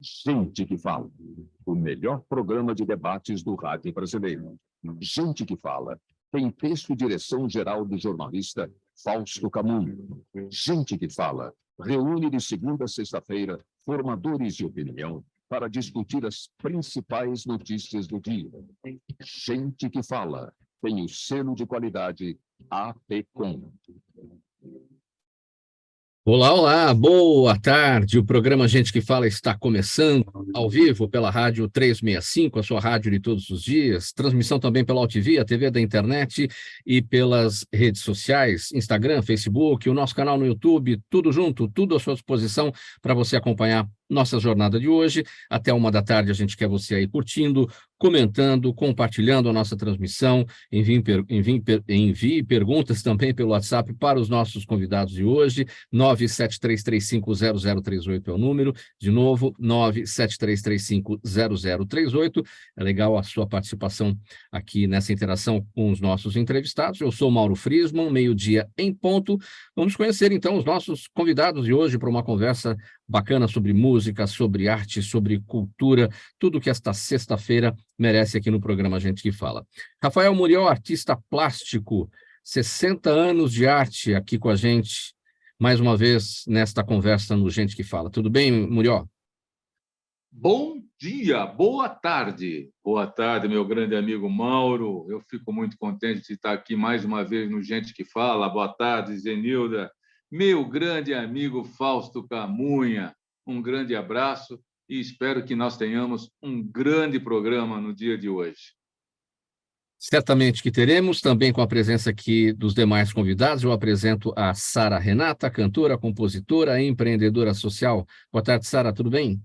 Gente que Fala, o melhor programa de debates do rádio brasileiro. Gente que Fala tem texto e direção geral do jornalista Fausto Camunho. Gente que Fala reúne de segunda a sexta-feira formadores de opinião para discutir as principais notícias do dia. Gente que Fala tem o selo de qualidade APCOM. Olá, olá, boa tarde. O programa Gente que Fala está começando ao vivo pela Rádio 365, a sua rádio de todos os dias. Transmissão também pela UTV, a TV da internet e pelas redes sociais, Instagram, Facebook, o nosso canal no YouTube, tudo junto, tudo à sua disposição para você acompanhar nossa jornada de hoje. Até 13h a gente quer você aí curtindo, comentando, compartilhando a nossa transmissão. Envie perguntas também pelo WhatsApp para os nossos convidados de hoje. 973350038 é o número. De novo, 973350038. É legal a sua participação aqui nessa interação com os nossos entrevistados. Eu sou Mauro Friesman, meio-dia em ponto. Vamos conhecer então os nossos convidados de hoje para uma conversa bacana sobre música, sobre arte, sobre cultura, tudo que esta sexta-feira merece aqui no programa Gente que Fala. Rafael Murió, artista plástico, 60 anos de arte aqui com a gente, mais uma vez nesta conversa no Gente que Fala. Tudo bem, Murió? Bom dia, boa tarde. Boa tarde, meu grande amigo Mauro. Eu fico muito contente de estar aqui mais uma vez no Gente que Fala. Boa tarde, Zenilda. Meu grande amigo Fausto Camunha, um grande abraço e espero que nós tenhamos um grande programa no dia de hoje. Certamente que teremos, também com a presença aqui dos demais convidados. Eu apresento a Sara Renata, cantora, compositora e empreendedora social. Boa tarde, Sara, tudo bem?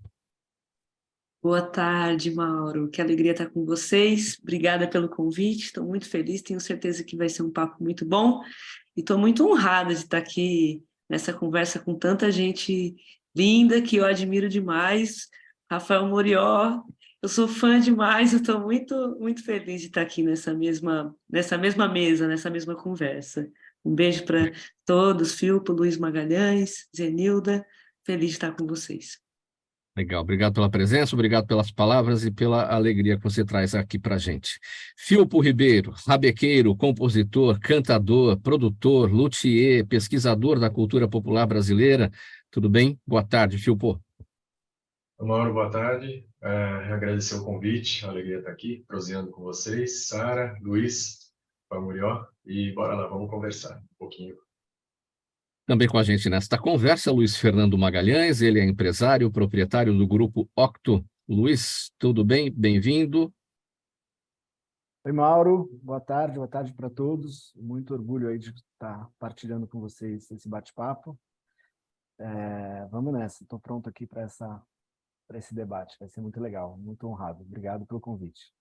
Boa tarde, Mauro. Que alegria estar com vocês. Obrigada pelo convite. Estou muito feliz. Tenho certeza que vai ser um papo muito bom. E estou muito honrada de estar aqui nessa conversa com tanta gente linda que eu admiro demais. Rafael Murió, eu sou fã demais. Eu estou muito feliz de estar aqui nessa mesma mesa, nessa mesma conversa. Um beijo para todos, Filpo, Luiz Magalhães, Zenilda. Feliz de estar com vocês. Legal, obrigado pela presença, obrigado pelas palavras e pela alegria que você traz aqui para a gente. Filpo Ribeiro, rabequeiro, compositor, cantador, produtor, luthier, pesquisador da cultura popular brasileira. Tudo bem? Boa tarde, Filpo. Mauro, boa tarde. Agradecer o convite, a alegria estar aqui, proseando com vocês, Sara, Luiz, Murió, e bora lá, vamos conversar um pouquinho. Também com a gente nesta conversa, Luiz Fernando Magalhães, ele é empresário, proprietário do grupo Octo. Luiz, tudo bem? Bem-vindo. Oi, Mauro, boa tarde para todos. Muito orgulho aí de estar partilhando com vocês esse bate-papo. Vamos nessa, estou pronto aqui para esse debate, vai ser muito legal, muito honrado. Obrigado pelo convite.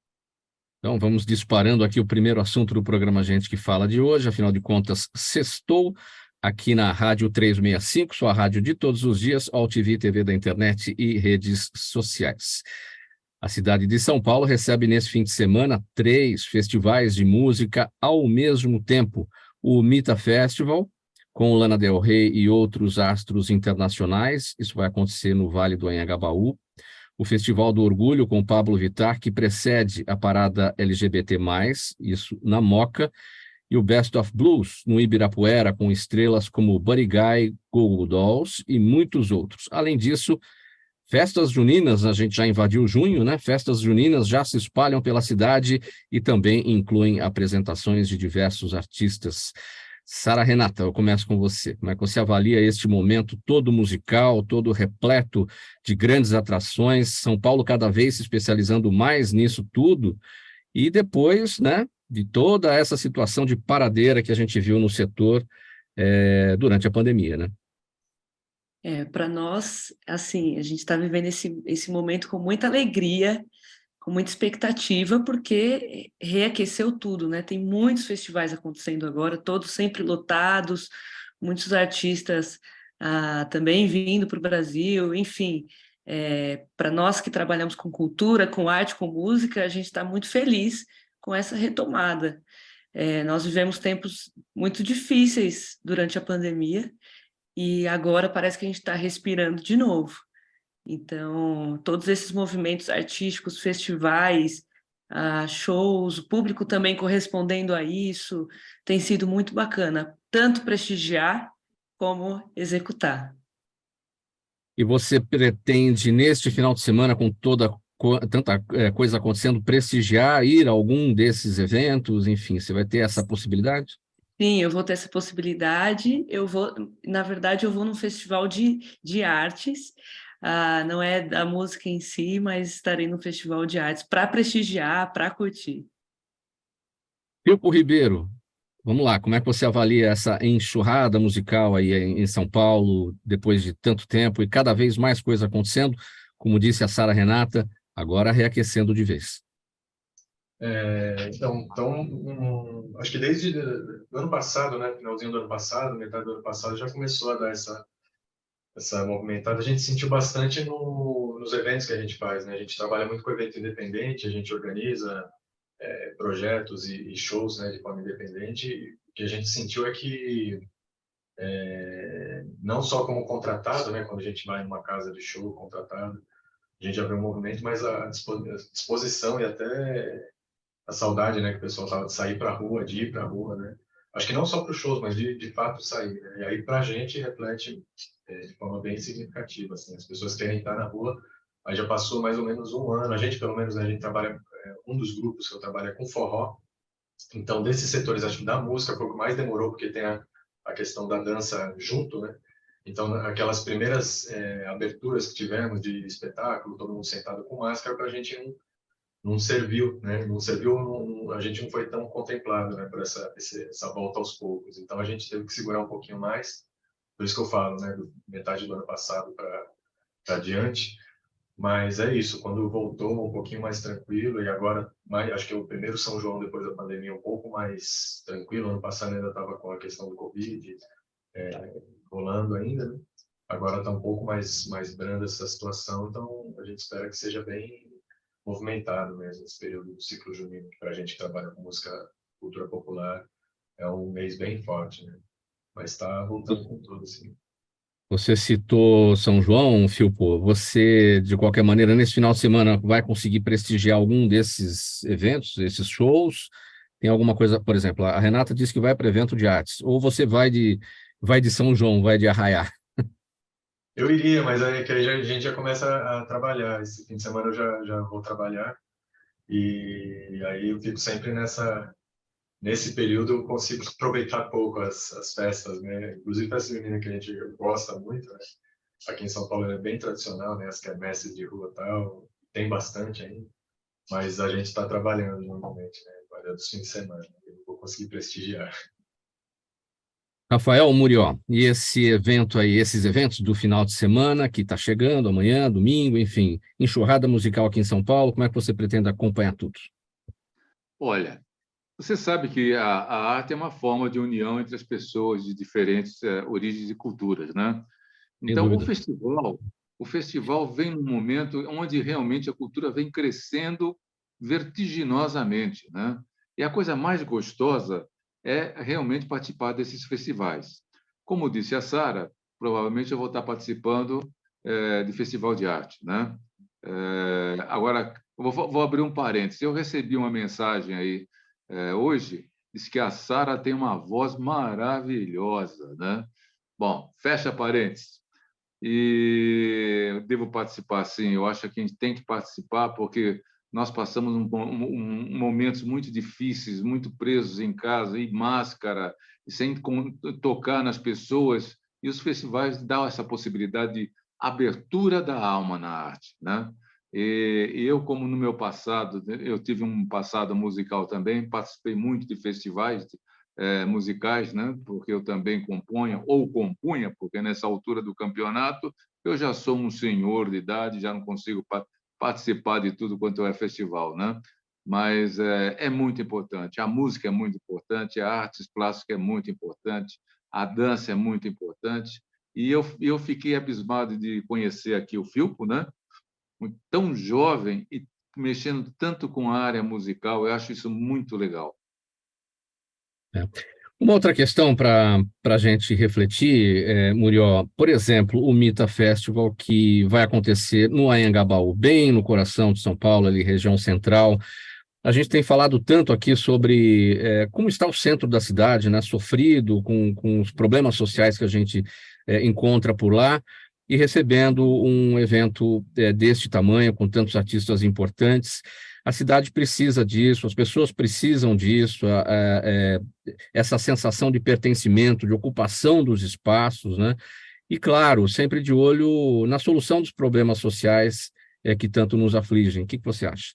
Então, vamos disparando aqui o primeiro assunto do programa Gente que Fala de hoje, afinal de contas, sextou, aqui na Rádio 365, sua rádio de todos os dias, UTV, TV da internet e redes sociais. A cidade de São Paulo recebe nesse fim de semana 3 festivais de música ao mesmo tempo. O Mita Festival, com Lana Del Rey e outros astros internacionais, isso vai acontecer no Vale do Anhangabaú. O Festival do Orgulho, com Pablo Vittar, que precede a parada LGBT+, isso na Moca. E o Best of Blues, no Ibirapuera, com estrelas como Buddy Guy, Goo Goo Dolls e muitos outros. Além disso, festas juninas, a gente já invadiu junho, né? Festas juninas já se espalham pela cidade e também incluem apresentações de diversos artistas. Sara Renata, eu começo com você. Como é que você avalia este momento todo musical, todo repleto de grandes atrações? São Paulo cada vez se especializando mais nisso tudo. E depois, né, de toda essa situação de paradeira que a gente viu no setor durante a pandemia, né? Para nós, assim, a gente está vivendo esse momento com muita alegria, com muita expectativa, porque reaqueceu tudo, né? Tem muitos festivais acontecendo agora, todos sempre lotados, muitos artistas também vindo para o Brasil, enfim. Para nós que trabalhamos com cultura, com arte, com música, a gente está muito feliz com essa retomada. Nós vivemos tempos muito difíceis durante a pandemia e agora parece que a gente está respirando de novo. Então, todos esses movimentos artísticos, festivais, shows, o público também correspondendo a isso, tem sido muito bacana, tanto prestigiar como executar. E você pretende, neste final de semana, com tanta coisa acontecendo, prestigiar, ir a algum desses eventos? Enfim, você vai ter essa possibilidade? Sim, eu vou ter essa possibilidade. Na verdade, eu vou num festival de artes, não é da música em si, mas estarei no festival de artes para prestigiar, para curtir. Filpo Ribeiro, vamos lá, como é que você avalia essa enxurrada musical aí em São Paulo, depois de tanto tempo e cada vez mais coisa acontecendo? Como disse a Sara Renata, agora reaquecendo de vez. Acho que desde o ano passado, né, finalzinho do ano passado, metade do ano passado, já começou a dar essa movimentada. A gente sentiu bastante nos eventos que a gente faz, né? A gente trabalha muito com evento independente, a gente organiza projetos e shows, né, de forma independente. E o que a gente sentiu é que não só como contratado, né, quando a gente vai numa casa de show contratado, a gente já vê um movimento, mas a disposição e até a saudade, né, que o pessoal tava de sair para a rua, de ir para a rua, né? Acho que não só para os shows, mas de fato sair, né? E aí para a gente reflete de forma bem significativa, assim, as pessoas querem estar na rua. Aí já passou mais ou menos um ano, a gente pelo menos, né, a gente trabalha, um dos grupos que eu trabalho é com forró, então desses setores, acho que da música foi o que mais demorou, porque tem a questão da dança junto, né? Então, aquelas primeiras aberturas que tivemos de espetáculo, todo mundo sentado com máscara, para a gente não serviu, né? Não serviu, a gente não foi tão contemplado, né? Por essa volta aos poucos. Então a gente teve que segurar um pouquinho mais. Por isso que eu falo, né? Metade do ano passado para adiante. Mas é isso. Quando voltou um pouquinho mais tranquilo e agora, acho que é o primeiro São João depois da pandemia um pouco mais tranquilo. Ano passado ainda estava com a questão do Covid rolando ainda, né? Agora está um pouco mais branda essa situação. Então a gente espera que seja bem movimentado mesmo esse período do ciclo junino, que para a gente que trabalha com música, cultura popular, é um mês bem forte, né? Mas está voltando com tudo, assim. Você citou São João, Filpo. Você, de qualquer maneira, nesse final de semana, vai conseguir prestigiar algum desses eventos, esses shows? Tem alguma coisa, por exemplo, a Renata disse que vai para evento de artes. Ou você vai de São João, vai de Arraiá? Eu iria, mas aí que a gente já começa a trabalhar. Esse fim de semana eu já vou trabalhar e aí eu fico sempre nesse período eu consigo aproveitar pouco as festas, né? Inclusive festa junina que a gente gosta muito, né? Aqui em São Paulo é bem tradicional, né? As quermesses de rua e tal, tem bastante ainda, mas a gente está trabalhando normalmente, né? Trabalhando os fins de semana, eu não vou conseguir prestigiar. Rafael Murió, e esse evento aí, esses eventos do final de semana que está chegando, amanhã, domingo, enfim, enxurrada musical aqui em São Paulo, como é que você pretende acompanhar tudo? Olha, você sabe que a arte é uma forma de união entre as pessoas de diferentes origens e culturas, né? Sem Então, dúvida. o festival vem num momento onde realmente a cultura vem crescendo vertiginosamente, né? E a coisa mais gostosa é realmente participar desses festivais. Como disse a Sara, provavelmente eu vou estar participando de festival de arte, né? Agora, vou abrir um parênteses. Eu recebi uma mensagem aí hoje, diz que a Sara tem uma voz maravilhosa, né? Bom, fecha parênteses. E eu devo participar, sim. Eu acho que a gente tem que participar porque nós passamos momentos muito difíceis, muito presos em casa, e máscara, e sem tocar nas pessoas. E os festivais dão essa possibilidade de abertura da alma na arte, né? E eu, como no meu passado, eu tive um passado musical também, participei muito de festivais musicais, né? Porque eu também compunha, ou compunha, porque nessa altura do campeonato eu já sou um senhor de idade, já não consigo participar de tudo quanto é festival, né? Mas é muito importante, a música é muito importante, a arte plástica é muito importante, a dança é muito importante, e eu fiquei abismado de conhecer aqui o Filpo, né? Tão jovem e mexendo tanto com a área musical, eu acho isso muito legal. É. Uma outra questão para a gente refletir, Murió, por exemplo, o Mita Festival, que vai acontecer no Anhangabaú, bem no coração de São Paulo, ali, região central. A gente tem falado tanto aqui sobre como está o centro da cidade, né, sofrido com os problemas sociais que a gente encontra por lá, e recebendo um evento deste tamanho, com tantos artistas importantes. A cidade precisa disso, as pessoas precisam disso, essa sensação de pertencimento, de ocupação dos espaços, né? E, claro, sempre de olho na solução dos problemas sociais que tanto nos afligem. O que você acha?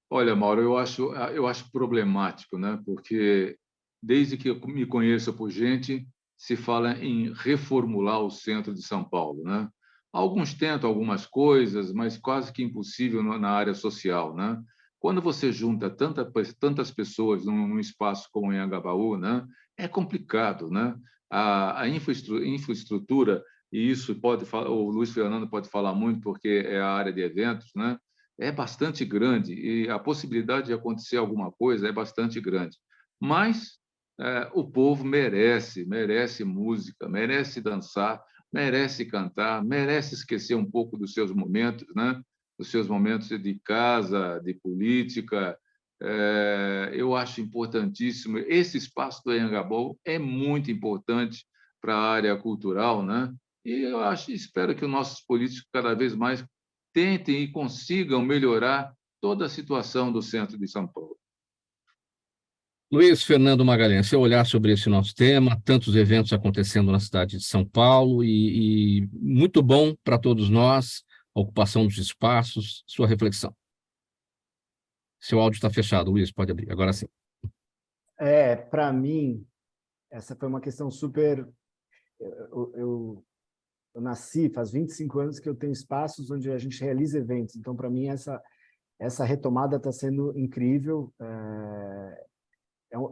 Olha, Mauro, eu acho problemático, né? Porque desde que eu me conheço por gente, se fala em reformular o centro de São Paulo, né? Alguns tentam algumas coisas, mas quase que impossível na área social, né? Quando você junta tantas pessoas num espaço como o Anhangabaú, né? É complicado, né? A infraestrutura, e isso o Luiz Fernando pode falar muito, porque é a área de eventos, né? É bastante grande e a possibilidade de acontecer alguma coisa é bastante grande. Mas o povo merece música, merece dançar, merece cantar, merece esquecer um pouco dos seus momentos, né? Dos seus momentos de casa, de política. Eu acho importantíssimo. Esse espaço do Anhangabaú é muito importante para a área cultural, né? E eu espero que os nossos políticos cada vez mais tentem e consigam melhorar toda a situação do centro de São Paulo. Luiz Fernando Magalhães, seu olhar sobre esse nosso tema, tantos eventos acontecendo na cidade de São Paulo e muito bom para todos nós, a ocupação dos espaços, sua reflexão. Seu áudio está fechado, Luiz, pode abrir, agora sim. Para mim, essa foi uma questão super... Eu nasci, faz 25 anos que eu tenho espaços onde a gente realiza eventos, então, para mim, essa retomada está sendo incrível.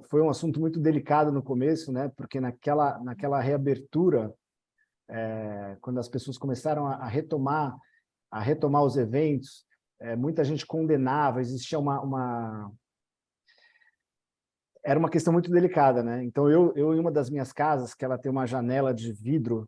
Foi um assunto muito delicado no começo, né? Porque naquela reabertura, quando as pessoas começaram a retomar os eventos, muita gente condenava, existia era uma questão muito delicada, né? Então, eu em uma das minhas casas, que ela tem uma janela de vidro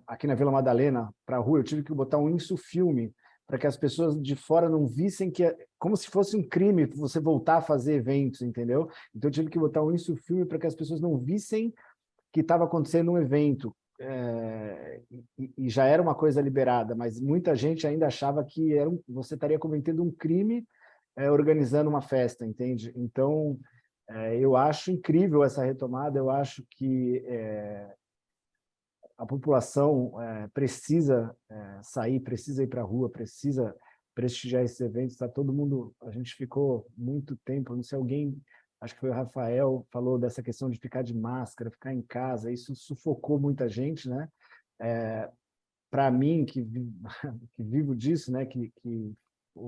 aqui na Vila Madalena, para a rua, eu tive que botar um insufilme para que as pessoas de fora não vissem como se fosse um crime você voltar a fazer eventos, entendeu? Então, eu tive que botar um insufilme para que as pessoas não vissem que estava acontecendo um evento. E já era uma coisa liberada, mas muita gente ainda achava que você estaria cometendo um crime organizando uma festa, entende? Então, eu acho incrível essa retomada, eu acho que a população precisa sair, precisa ir para a rua, precisa prestigiar esses eventos. Tá todo mundo, a gente ficou muito tempo, não sei, alguém, acho que foi o Rafael, falou dessa questão de ficar de máscara, ficar em casa, isso sufocou muita gente, né? Para mim, que vivo disso, né? Que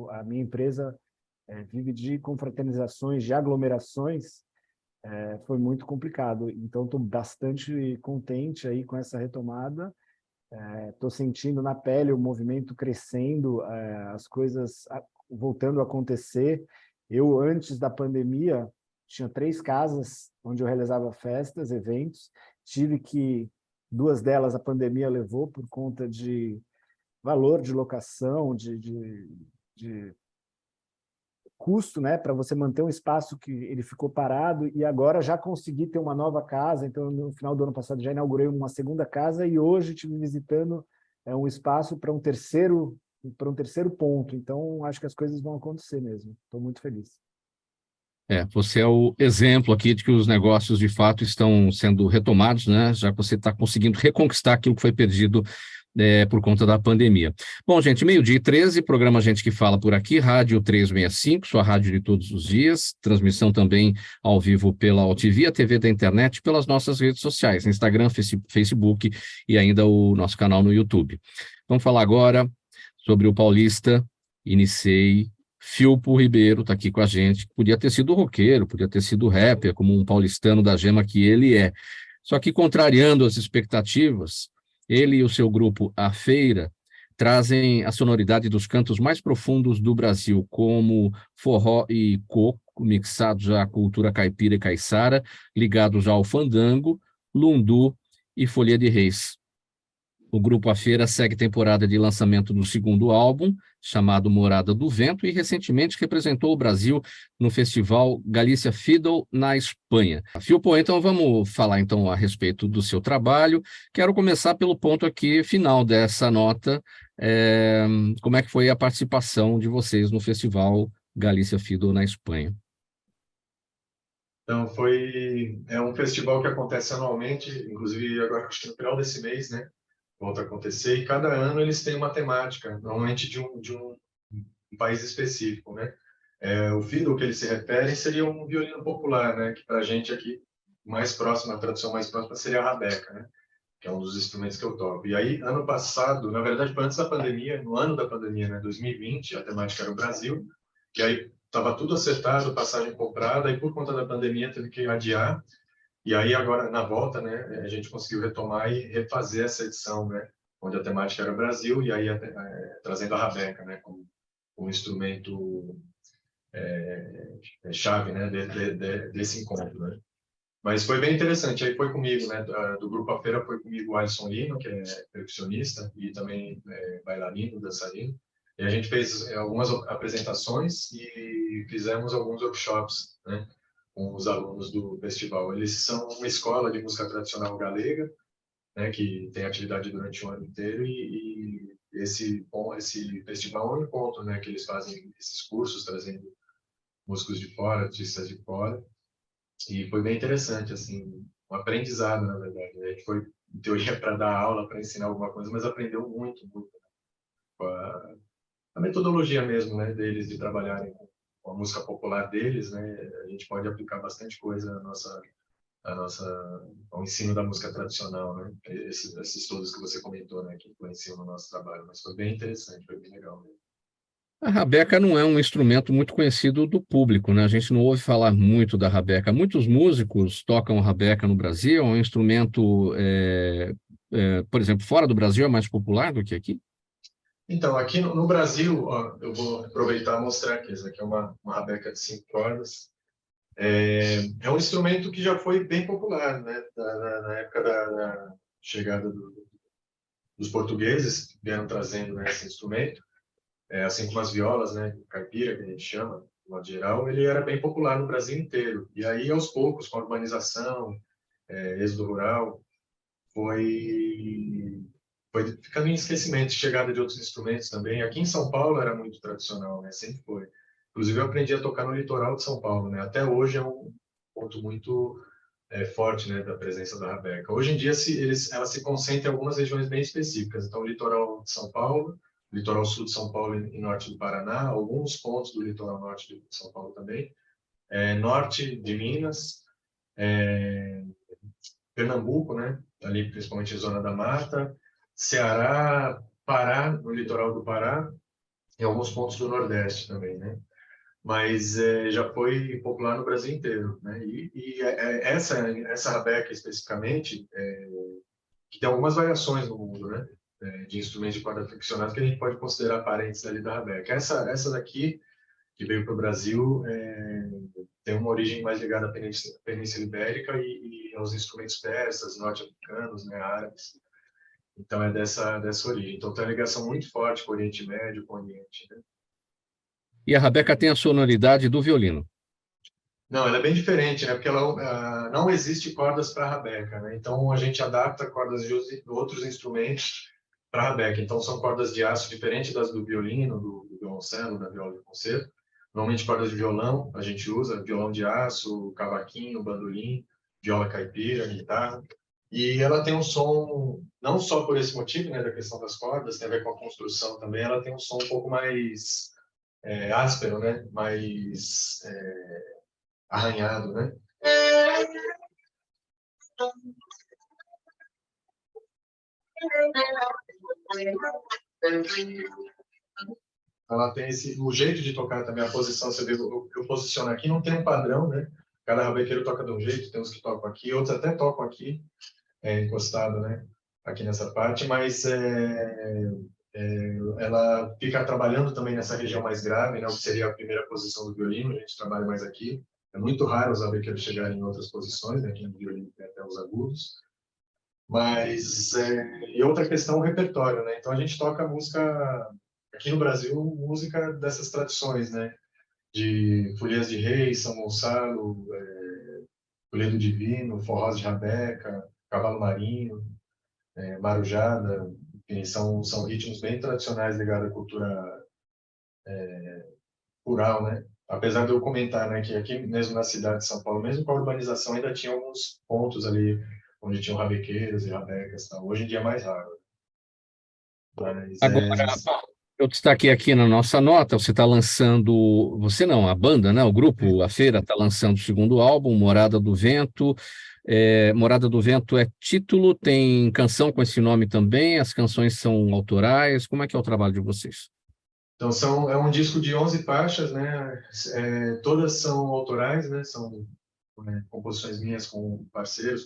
a minha empresa vive de confraternizações, de aglomerações, foi muito complicado. Então, estou bastante contente aí com essa retomada. Estou sentindo na pele o movimento crescendo, as coisas voltando a acontecer. Eu, antes da pandemia, tinha 3 casas onde eu realizava festas, eventos. Tive que 2 delas a pandemia levou por conta de valor de locação, de custo, né, para você manter um espaço que ele ficou parado, e agora já consegui ter uma nova casa. Então, no final do ano passado já inaugurei uma segunda casa e hoje estive visitando um espaço para um terceiro ponto. Então, acho que as coisas vão acontecer mesmo. Estou muito feliz. Você é o exemplo aqui de que os negócios de fato estão sendo retomados, né? Já que você está conseguindo reconquistar aquilo que foi perdido por conta da pandemia. Bom, gente, 12h13, programa Gente que Fala por aqui, Rádio 365, sua rádio de todos os dias, transmissão também ao vivo pela AltV, a TV da internet, pelas nossas redes sociais, Instagram, Facebook e ainda o nosso canal no YouTube. Vamos falar agora sobre o paulista Inicei Filpo Ribeiro, está aqui com a gente. Podia ter sido roqueiro, podia ter sido rapper, como um paulistano da gema que ele é. Só que, contrariando as expectativas, ele e o seu grupo A Feira trazem a sonoridade dos cantos mais profundos do Brasil, como forró e coco, mixados à cultura caipira e caiçara, ligados ao fandango, lundu e folia de reis. O Grupo A Feira segue temporada de lançamento do segundo álbum, chamado Morada do Vento, e recentemente representou o Brasil no festival Galícia Fiddle, na Espanha. Filpo, então vamos falar então a respeito do seu trabalho. Quero começar pelo ponto aqui final dessa nota. Como é que foi a participação de vocês no festival Galícia Fiddle, na Espanha? Então, é um festival que acontece anualmente, inclusive agora acho que no final desse mês, né? Volta a acontecer, e cada ano eles têm uma temática, normalmente de um país específico, né? O fiddle que eles se referem seria um violino popular, né? Que para a gente aqui, mais próximo, a tradução mais próxima seria a rabeca, né? Que é um dos instrumentos que eu toco. E aí, ano passado, na verdade, foi antes da pandemia, no ano da pandemia, né? 2020, a temática era o Brasil, e aí estava tudo acertado, passagem comprada, e por conta da pandemia teve que adiar. E aí, agora, na volta, né, a gente conseguiu retomar e refazer essa edição, né, onde a temática era Brasil, e aí trazendo a rabeca, né, como um instrumento chave, né, desse encontro, né. Mas foi bem interessante. Aí foi comigo, né, do Grupo A Feira, foi comigo o Alisson Lino, que é percussionista e também bailarino, dançarino. E a gente fez algumas apresentações e fizemos alguns workshops, né, com os alunos do festival. Eles são uma escola de música tradicional galega, né, que tem atividade durante o ano inteiro, e esse festival é um encontro, né, que eles fazem esses cursos, trazendo músicos de fora, artistas de fora, e foi bem interessante, assim, um aprendizado, na verdade. A gente foi, em teoria, para dar aula, para ensinar alguma coisa, mas aprendeu muito, muito, né, com a metodologia mesmo, né, deles de trabalharem com a música popular deles, né, a gente pode aplicar bastante coisa ao ensino da música tradicional, né, esses todos que você comentou, né, que influenciam no nosso trabalho, mas foi bem interessante, foi bem legal mesmo. A rabeca não é um instrumento muito conhecido do público, né? A gente não ouve falar muito da rabeca. Muitos músicos tocam rabeca no Brasil, é um instrumento, por exemplo, fora do Brasil é mais popular do que aqui? Então, aqui no Brasil, ó, eu vou aproveitar e mostrar aqui. Essa aqui é uma rabeca de 5 cordas. É um instrumento que já foi bem popular, né? Na época da chegada dos portugueses, que vieram trazendo, né, esse instrumento. Assim como as violas, né? Caipira, que a gente chama, de modo geral, ele era bem popular no Brasil inteiro. E aí, aos poucos, com a urbanização, êxodo rural, foi ficando em esquecimento, chegada de outros instrumentos também. Aqui em São Paulo era muito tradicional, né? Sempre foi. Inclusive, eu aprendi a tocar no litoral de São Paulo, né? Até hoje é um ponto muito forte, né, da presença da rabeca. Hoje em dia, ela se concentra em algumas regiões bem específicas. Então, o litoral de São Paulo, litoral sul de São Paulo e norte do Paraná, alguns pontos do litoral norte de São Paulo também, norte de Minas, Pernambuco, né? Ali principalmente zona da mata, Ceará, Pará, no litoral do Pará, e alguns pontos do Nordeste também, né? Mas já foi popular no Brasil inteiro, né? E essa rabeca especificamente, que tem algumas variações no mundo, né? De instrumentos de corda friccionada que a gente pode considerar parentes ali da rabeca. Essa daqui, que veio para o Brasil, tem uma origem mais ligada à Península Ibérica e aos instrumentos persas, norte-africanos, né, árabes. Então, é dessa origem. Então, tem uma ligação muito forte com o Oriente Médio, com o Oriente, né? E a rabeca tem a sonoridade do violino. Não, ela é bem diferente, né? Porque ela não existe cordas para rabeca, né? Então, a gente adapta cordas de outros instrumentos para rabeca. Então, são cordas de aço diferentes das do violino, do violoncelo, da viola de concerto. Normalmente, cordas de violão, a gente usa violão de aço, cavaquinho, bandolim, viola caipira, guitarra. E ela tem um som, não só por esse motivo, né, da questão das cordas, tem a ver com a construção também, ela tem um som um pouco mais áspero, né, mais arranhado, né. Ela tem o jeito de tocar também, a posição, você vê, eu posiciono aqui, não tem um padrão, né? Cada rabequeiro toca de um jeito, tem uns que tocam aqui, outros até tocam aqui, encostado, né? Aqui nessa parte, mas ela fica trabalhando também nessa região mais grave, né, o que seria a primeira posição do violino, a gente trabalha mais aqui. É muito raro os avequeiros chegarem em outras posições, né, que no violino tem até os agudos. Mas, e outra questão, o repertório, né? Então a gente toca música, aqui no Brasil, música dessas tradições, né? De Folias de Reis, São Gonçalo, Folha do Divino, Forrós de Rabeca, Cavalo Marinho, Marujada, enfim, são ritmos bem tradicionais ligados à cultura rural, né? Apesar de eu comentar, né, que aqui mesmo na cidade de São Paulo, mesmo com a urbanização, ainda tinha alguns pontos ali onde tinham rabequeiros e rabecas, tal. Hoje em dia é mais raro. Mas, Agora, eu destaquei aqui na nossa nota, você está lançando, você não, a banda, né? O grupo, a Feira, está lançando o segundo álbum, Morada do Vento. Morada do Vento é título, tem canção com esse nome também, as canções são autorais, como é que é o trabalho de vocês? Então, é um disco de 11 faixas, né? Todas são autorais, né? São composições minhas com parceiras.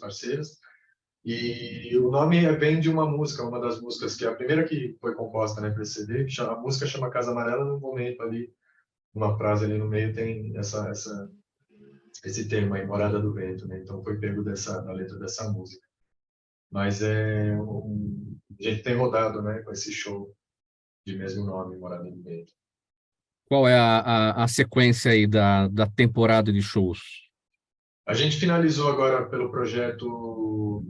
E o nome vem de uma música, uma das músicas que é a primeira que foi composta, né, para esse CD. A música chama Casa Amarela, no momento ali, uma frase ali no meio tem esse tema aí, Morada do Vento, né? Então foi pego da letra dessa música. Mas a gente tem rodado, né, com esse show de mesmo nome, Morada do Vento. Qual é a sequência aí da temporada de shows? A gente finalizou agora pelo projeto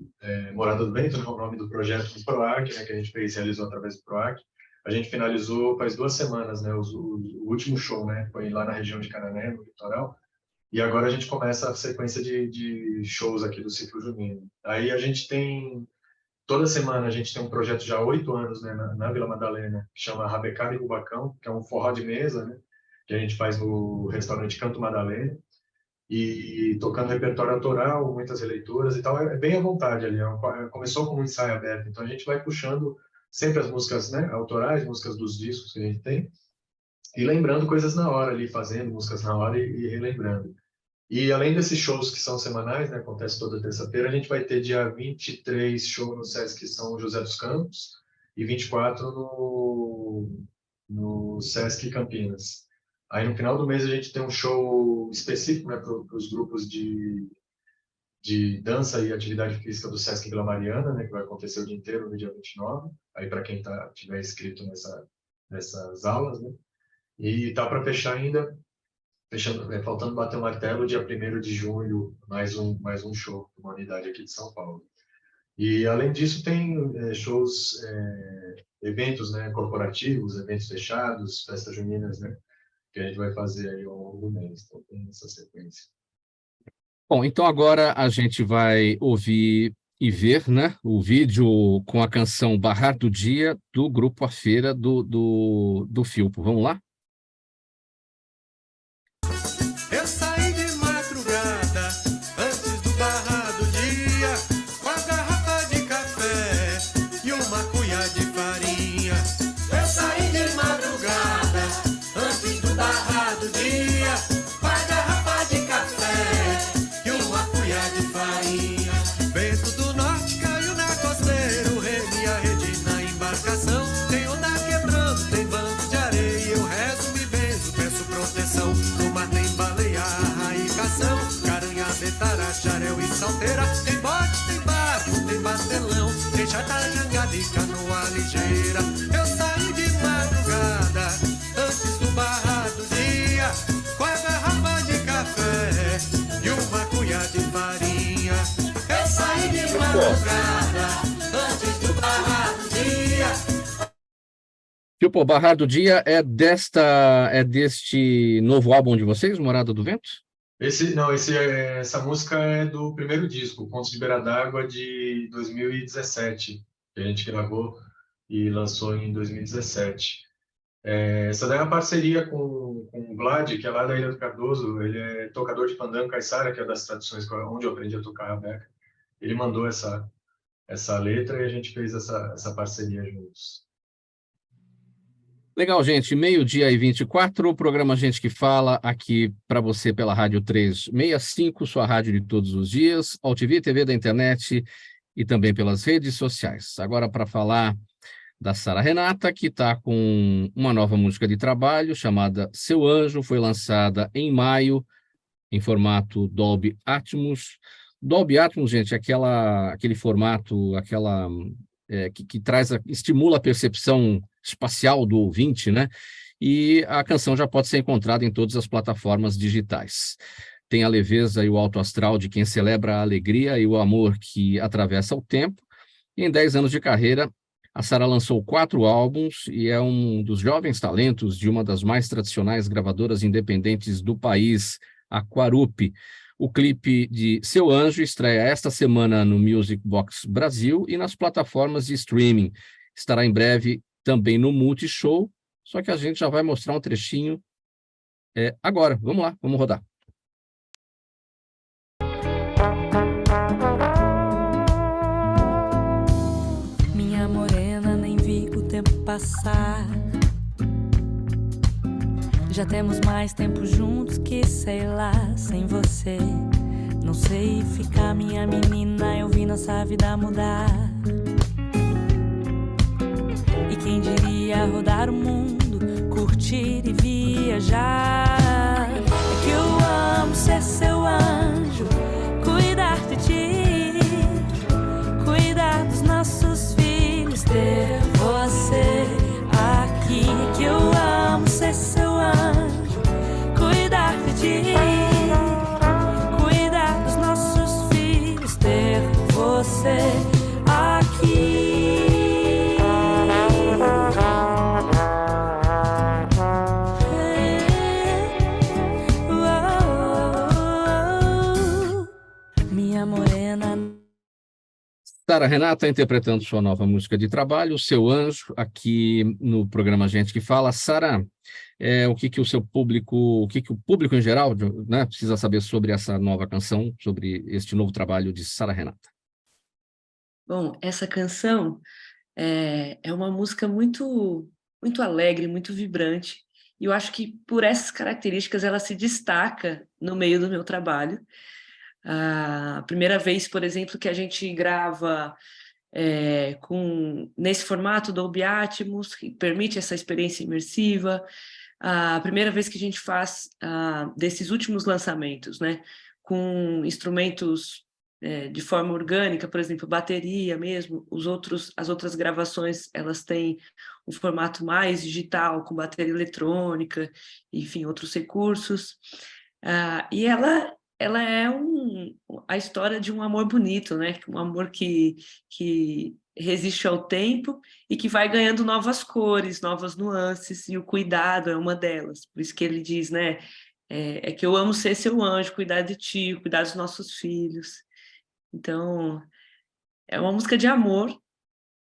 Morada do Vento, né, o nome do projeto do PROAC, né, que a gente realizou através do PROAC. A gente finalizou faz 2 semanas, né, o último show, né, foi lá na região de Canané, no litoral. E agora a gente começa a sequência de shows aqui do Ciclo Junino. Aí a gente tem, toda semana a gente tem um projeto já há 8 anos, né, na Vila Madalena, que chama Rabecada e Rubacão, que é um forró de mesa, né, que a gente faz no restaurante Canto Madalena. E tocando repertório autoral, muitas releituras e tal, é bem à vontade ali. Começou como um ensaio aberto, então a gente vai puxando sempre as músicas, né, autorais, músicas dos discos que a gente tem, e lembrando coisas na hora ali, fazendo músicas na hora e relembrando. E além desses shows que são semanais, né, acontece toda terça-feira, a gente vai ter dia 23 show no Sesc São José dos Campos e 24 no Sesc Campinas. Aí no final do mês a gente tem um show específico, né, para os grupos de dança e atividade física do Sesc Vila Mariana, né, que vai acontecer o dia inteiro no dia 29, aí para quem tiver inscrito nessas aulas, né. E tá para fechar ainda, faltando bater o martelo, dia 1º de junho, mais um show, uma unidade aqui de São Paulo. E além disso tem shows, eventos, né, corporativos, eventos fechados, festas juninas, né, que a gente vai fazer aí ao longo do mês. Então, tem essa sequência. Bom, então agora a gente vai ouvir e ver, né, o vídeo com a canção Barrar do Dia, do grupo A Feira, do Filpo. Vamos lá? Eu saí de madrugada, antes do barrar do dia, com a garrafa de café e uma cuia de farinha. Eu saí de madrugada, antes do barrar do dia, com a garrafa de café e uma cuia de farinha. Vento do norte caiu na costeira, o reme a rede na embarcação. Tem onda quebrando, tem banco de areia, eu rezo, me benzo, peço proteção. No mar tem baleia, arraicação, caranha, betara, xarel e salteira. Tem bote, tem barco, tem batelão, tem chata, jangada e canoa ligeira. Eu saí de madrugada, antes do barrar do dia, com a garrafa de café e uma cuia de farinha. Eu saí de madrugada, antes do barrar do dia. Filpo, Barrar do Dia é deste novo álbum de vocês, Morada do Vento? Essa música é do primeiro disco, Contos de Beira d'Água, de 2017, que a gente gravou e lançou em 2017. Essa daí é uma parceria com o Vlad, que é lá da Ilha do Cardoso. Ele é tocador de pandango caiçara, que é das tradições onde eu aprendi a tocar rabeca. Ele mandou essa letra e a gente fez essa parceria juntos. Legal, gente. 12h24, o programa Gente que Fala, aqui para você pela Rádio 365, sua rádio de todos os dias, AltV, TV da internet e também pelas redes sociais. Agora, para falar da Sara Renata, que está com uma nova música de trabalho chamada Seu Anjo, foi lançada em maio, em formato Dolby Atmos. Dolby Atmos, gente, é aquele formato, que estimula a percepção espacial do ouvinte, né? E a canção já pode ser encontrada em todas as plataformas digitais. Tem a leveza e o alto astral de quem celebra a alegria e o amor que atravessa o tempo. E em 10 anos de carreira, a Sara lançou 4 álbuns e é um dos jovens talentos de uma das mais tradicionais gravadoras independentes do país, a Quarupi. O clipe de Seu Anjo estreia esta semana no Music Box Brasil e nas plataformas de streaming. Estará em breve também no Multishow, só que a gente já vai mostrar um trechinho agora. Vamos lá, vamos rodar. Minha morena, nem vi o tempo passar. Já temos mais tempo juntos que, sei lá, sem você. Não sei ficar, minha menina, eu vi nossa vida mudar. E quem diria rodar o mundo, curtir e viajar. É que eu amo ser seu anjo, cuidar de ti, cuidar dos nossos filhos, ter você aqui. É que eu amo ser seu anjo, cuidar de ti, cuidar dos nossos filhos, ter você aqui. Minha morena. Sara Renata interpretando sua nova música de trabalho, Seu Anjo, aqui no programa Gente que Fala. Sara, o que o público em geral, né, precisa saber sobre essa nova canção, sobre este novo trabalho de Sara Renata? Bom, essa canção é uma música muito, muito alegre, muito vibrante, e eu acho que por essas características ela se destaca no meio do meu trabalho. A primeira vez, por exemplo, que a gente grava nesse formato Dolby Atmos, que permite essa experiência imersiva, a primeira vez que a gente faz desses últimos lançamentos, né, com instrumentos de forma orgânica, por exemplo, bateria mesmo, as outras gravações, elas têm um formato mais digital, com bateria eletrônica, enfim, outros recursos, e ela é a história de um amor bonito, né? Um amor que resiste ao tempo e que vai ganhando novas cores, novas nuances, e o cuidado é uma delas. Por isso que ele diz, né? É que eu amo ser seu anjo, cuidar de ti, cuidar dos nossos filhos. Então, é uma música de amor,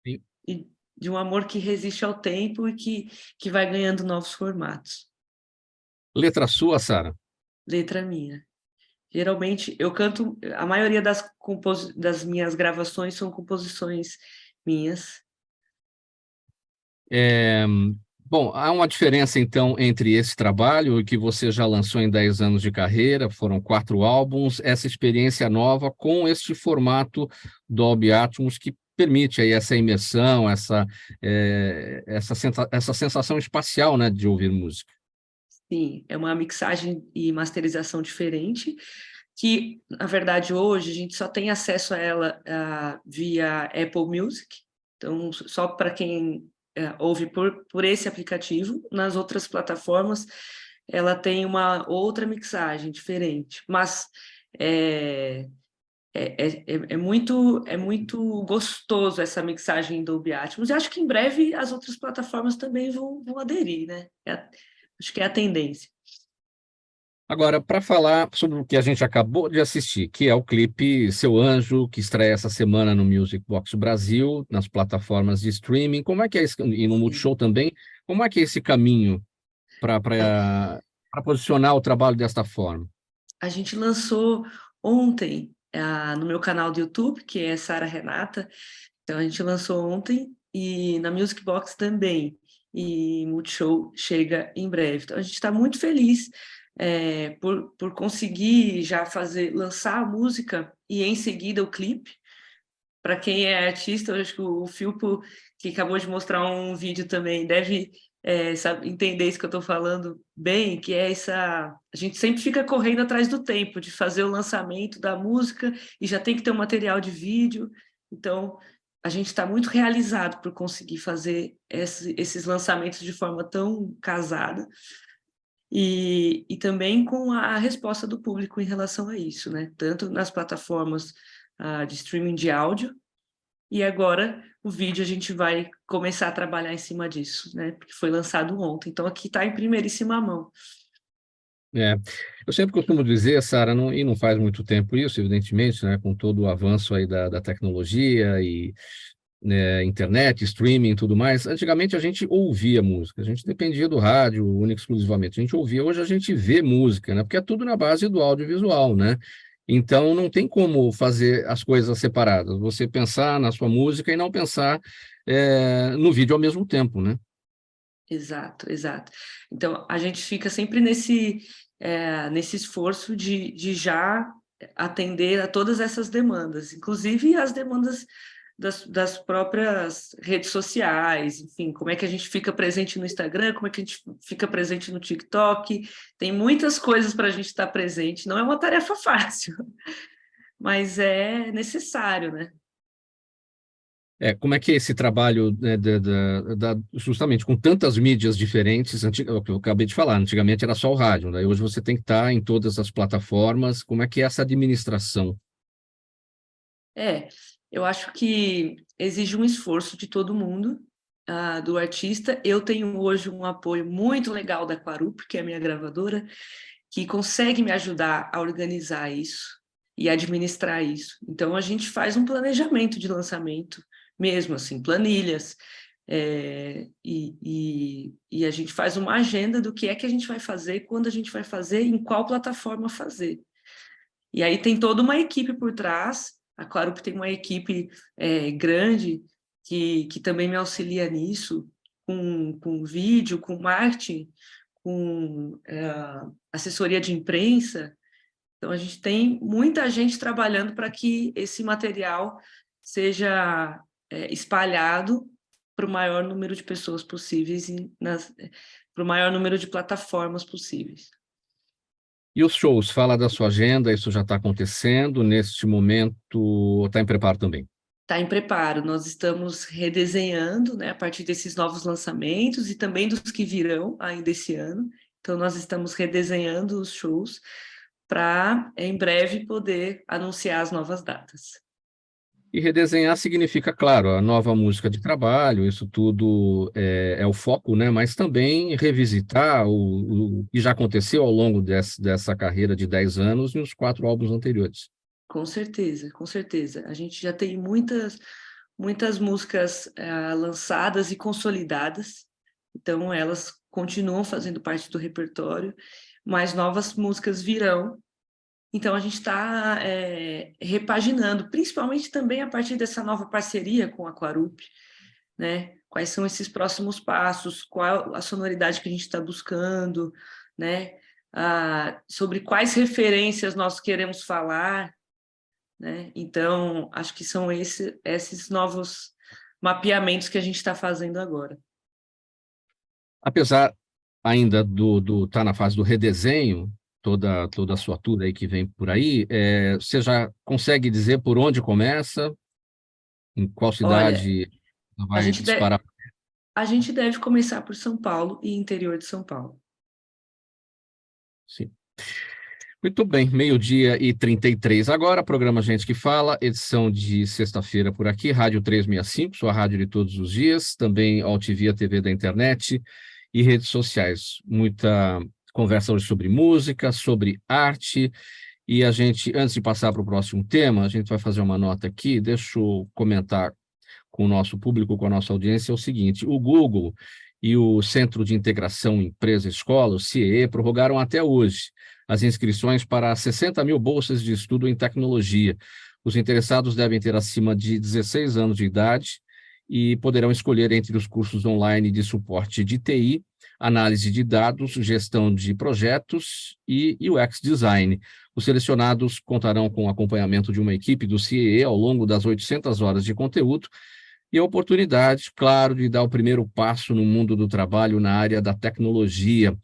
Sim. E de um amor que resiste ao tempo e que vai ganhando novos formatos. Letra sua, Sara? Letra minha. Geralmente, eu canto, a maioria das minhas gravações são composições minhas. Bom, há uma diferença, então, entre esse trabalho que você já lançou em 10 anos de carreira, foram 4 álbuns, essa experiência nova com este formato Dolby Atmos que permite aí essa imersão, essa sensação espacial, né, de ouvir música. Sim, é uma mixagem e masterização diferente, que, na verdade, hoje a gente só tem acesso a ela via Apple Music, então só para quem ouve por esse aplicativo. Nas outras plataformas, ela tem uma outra mixagem diferente, mas é muito gostoso essa mixagem do Dolby Atmos, e acho que em breve as outras plataformas também vão aderir, né? Acho que é a tendência. Agora, para falar sobre o que a gente acabou de assistir, que é o clipe Seu Anjo, que estreia essa semana no Music Box Brasil, nas plataformas de streaming, como é que é e no Multishow também, como é que é esse caminho para posicionar o trabalho desta forma? A gente lançou ontem no meu canal do YouTube, que é Sara Renata, então a gente lançou ontem, e na Music Box também, e Multishow chega em breve. Então a gente está muito feliz por conseguir já lançar a música e em seguida o clipe, para quem é artista, eu acho que o Filpo, que acabou de mostrar um vídeo também, deve entender isso que eu estou falando bem, que é essa... A gente sempre fica correndo atrás do tempo, de fazer o lançamento da música, e já tem que ter um material de vídeo. Então, a gente está muito realizado por conseguir fazer esses lançamentos de forma tão casada, e também com a resposta do público em relação a isso, né? Tanto nas plataformas de streaming de áudio, e agora o vídeo a gente vai começar a trabalhar em cima disso, né? Porque foi lançado ontem, então aqui está em primeiríssima mão. Eu sempre costumo dizer, Sara, e não faz muito tempo isso, evidentemente, né, com todo o avanço aí da tecnologia e internet, streaming e tudo mais. Antigamente a gente ouvia música, a gente dependia do rádio, única e exclusivamente. A gente ouvia, hoje a gente vê música, né, porque é tudo na base do audiovisual, né? Então não tem como fazer as coisas separadas. Você pensar na sua música e não pensar no vídeo ao mesmo tempo, né? Exato, exato. Então, a gente fica sempre nesse esforço de já atender a todas essas demandas, inclusive as demandas das próprias redes sociais, enfim, como é que a gente fica presente no Instagram, como é que a gente fica presente no TikTok, tem muitas coisas para a gente estar presente, não é uma tarefa fácil, mas é necessário, né? Como é que é esse trabalho, né, justamente com tantas mídias diferentes, o que eu acabei de falar, antigamente era só o rádio, né? Hoje você tem que estar em todas as plataformas, como é que é essa administração? Eu acho que exige um esforço de todo mundo, do artista. Eu tenho hoje um apoio muito legal da Quarup, que é a minha gravadora, que consegue me ajudar a organizar isso e administrar isso. Então, a gente faz um planejamento de lançamento, mesmo assim, planilhas, e a gente faz uma agenda do que é que a gente vai fazer, quando a gente vai fazer, em qual plataforma fazer. E aí tem toda uma equipe por trás. A Quarup tem uma equipe grande que também me auxilia nisso, com vídeo, com marketing, com assessoria de imprensa. Então, a gente tem muita gente trabalhando para que esse material seja espalhado para o maior número de pessoas possíveis, para o maior número de plataformas possíveis. E os shows, fala da sua agenda, isso já está acontecendo, neste momento está em preparo também? Está em preparo, nós estamos redesenhando, né, a partir desses novos lançamentos e também dos que virão ainda esse ano. Então, nós estamos redesenhando os shows para, em breve, poder anunciar as novas datas. E redesenhar significa, claro, a nova música de trabalho, isso tudo é o foco, né? Mas também revisitar o que já aconteceu ao longo dessa carreira de 10 anos e os 4 álbuns anteriores. Com certeza, com certeza. A gente já tem muitas músicas lançadas e consolidadas, então elas continuam fazendo parte do repertório, mas novas músicas virão. Então, a gente está repaginando, principalmente também a partir dessa nova parceria com a Quarup, né? Quais são esses próximos passos, qual a sonoridade que a gente está buscando, né? Sobre quais referências nós queremos falar, né? Então, acho que são esses novos mapeamentos que a gente está fazendo agora. Apesar ainda tá na fase do redesenho, toda a sua tour aí que vem por aí, você já consegue dizer por onde começa? Em qual cidade vai disparar? A gente deve começar por São Paulo e interior de São Paulo. Sim. Muito bem, 12h33 agora, programa Gente que Fala, edição de sexta-feira por aqui, Rádio 365, sua rádio de todos os dias, também AltV, a TV da internet e redes sociais. Muita conversa hoje sobre música, sobre arte, e a gente, antes de passar para o próximo tema, a gente vai fazer uma nota aqui, deixa eu comentar com o nosso público, com a nossa audiência, é o seguinte: o Google e o Centro de Integração Empresa-Escola, o CIEE, prorrogaram até hoje as inscrições para 60 mil bolsas de estudo em tecnologia. Os interessados devem ter acima de 16 anos de idade e poderão escolher entre os cursos online de suporte de TI, análise de dados, gestão de projetos e UX design. Os selecionados contarão com o acompanhamento de uma equipe do CIE ao longo das 800 horas de conteúdo e a oportunidade, claro, de dar o primeiro passo no mundo do trabalho na área da tecnologia.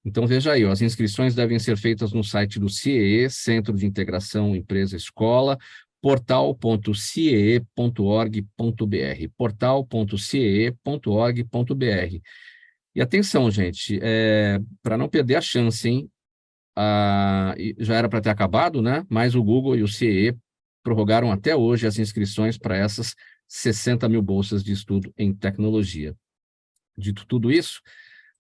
Então, veja aí, as inscrições devem ser feitas no site do CIE, Centro de Integração Empresa-Escola, portal.ciee.org.br, portal.ciee.org.br. E atenção, gente, para não perder a chance, hein? Já era para ter acabado, né? Mas o Google e o CIE prorrogaram até hoje as inscrições para essas 60 mil bolsas de estudo em tecnologia. Dito tudo isso,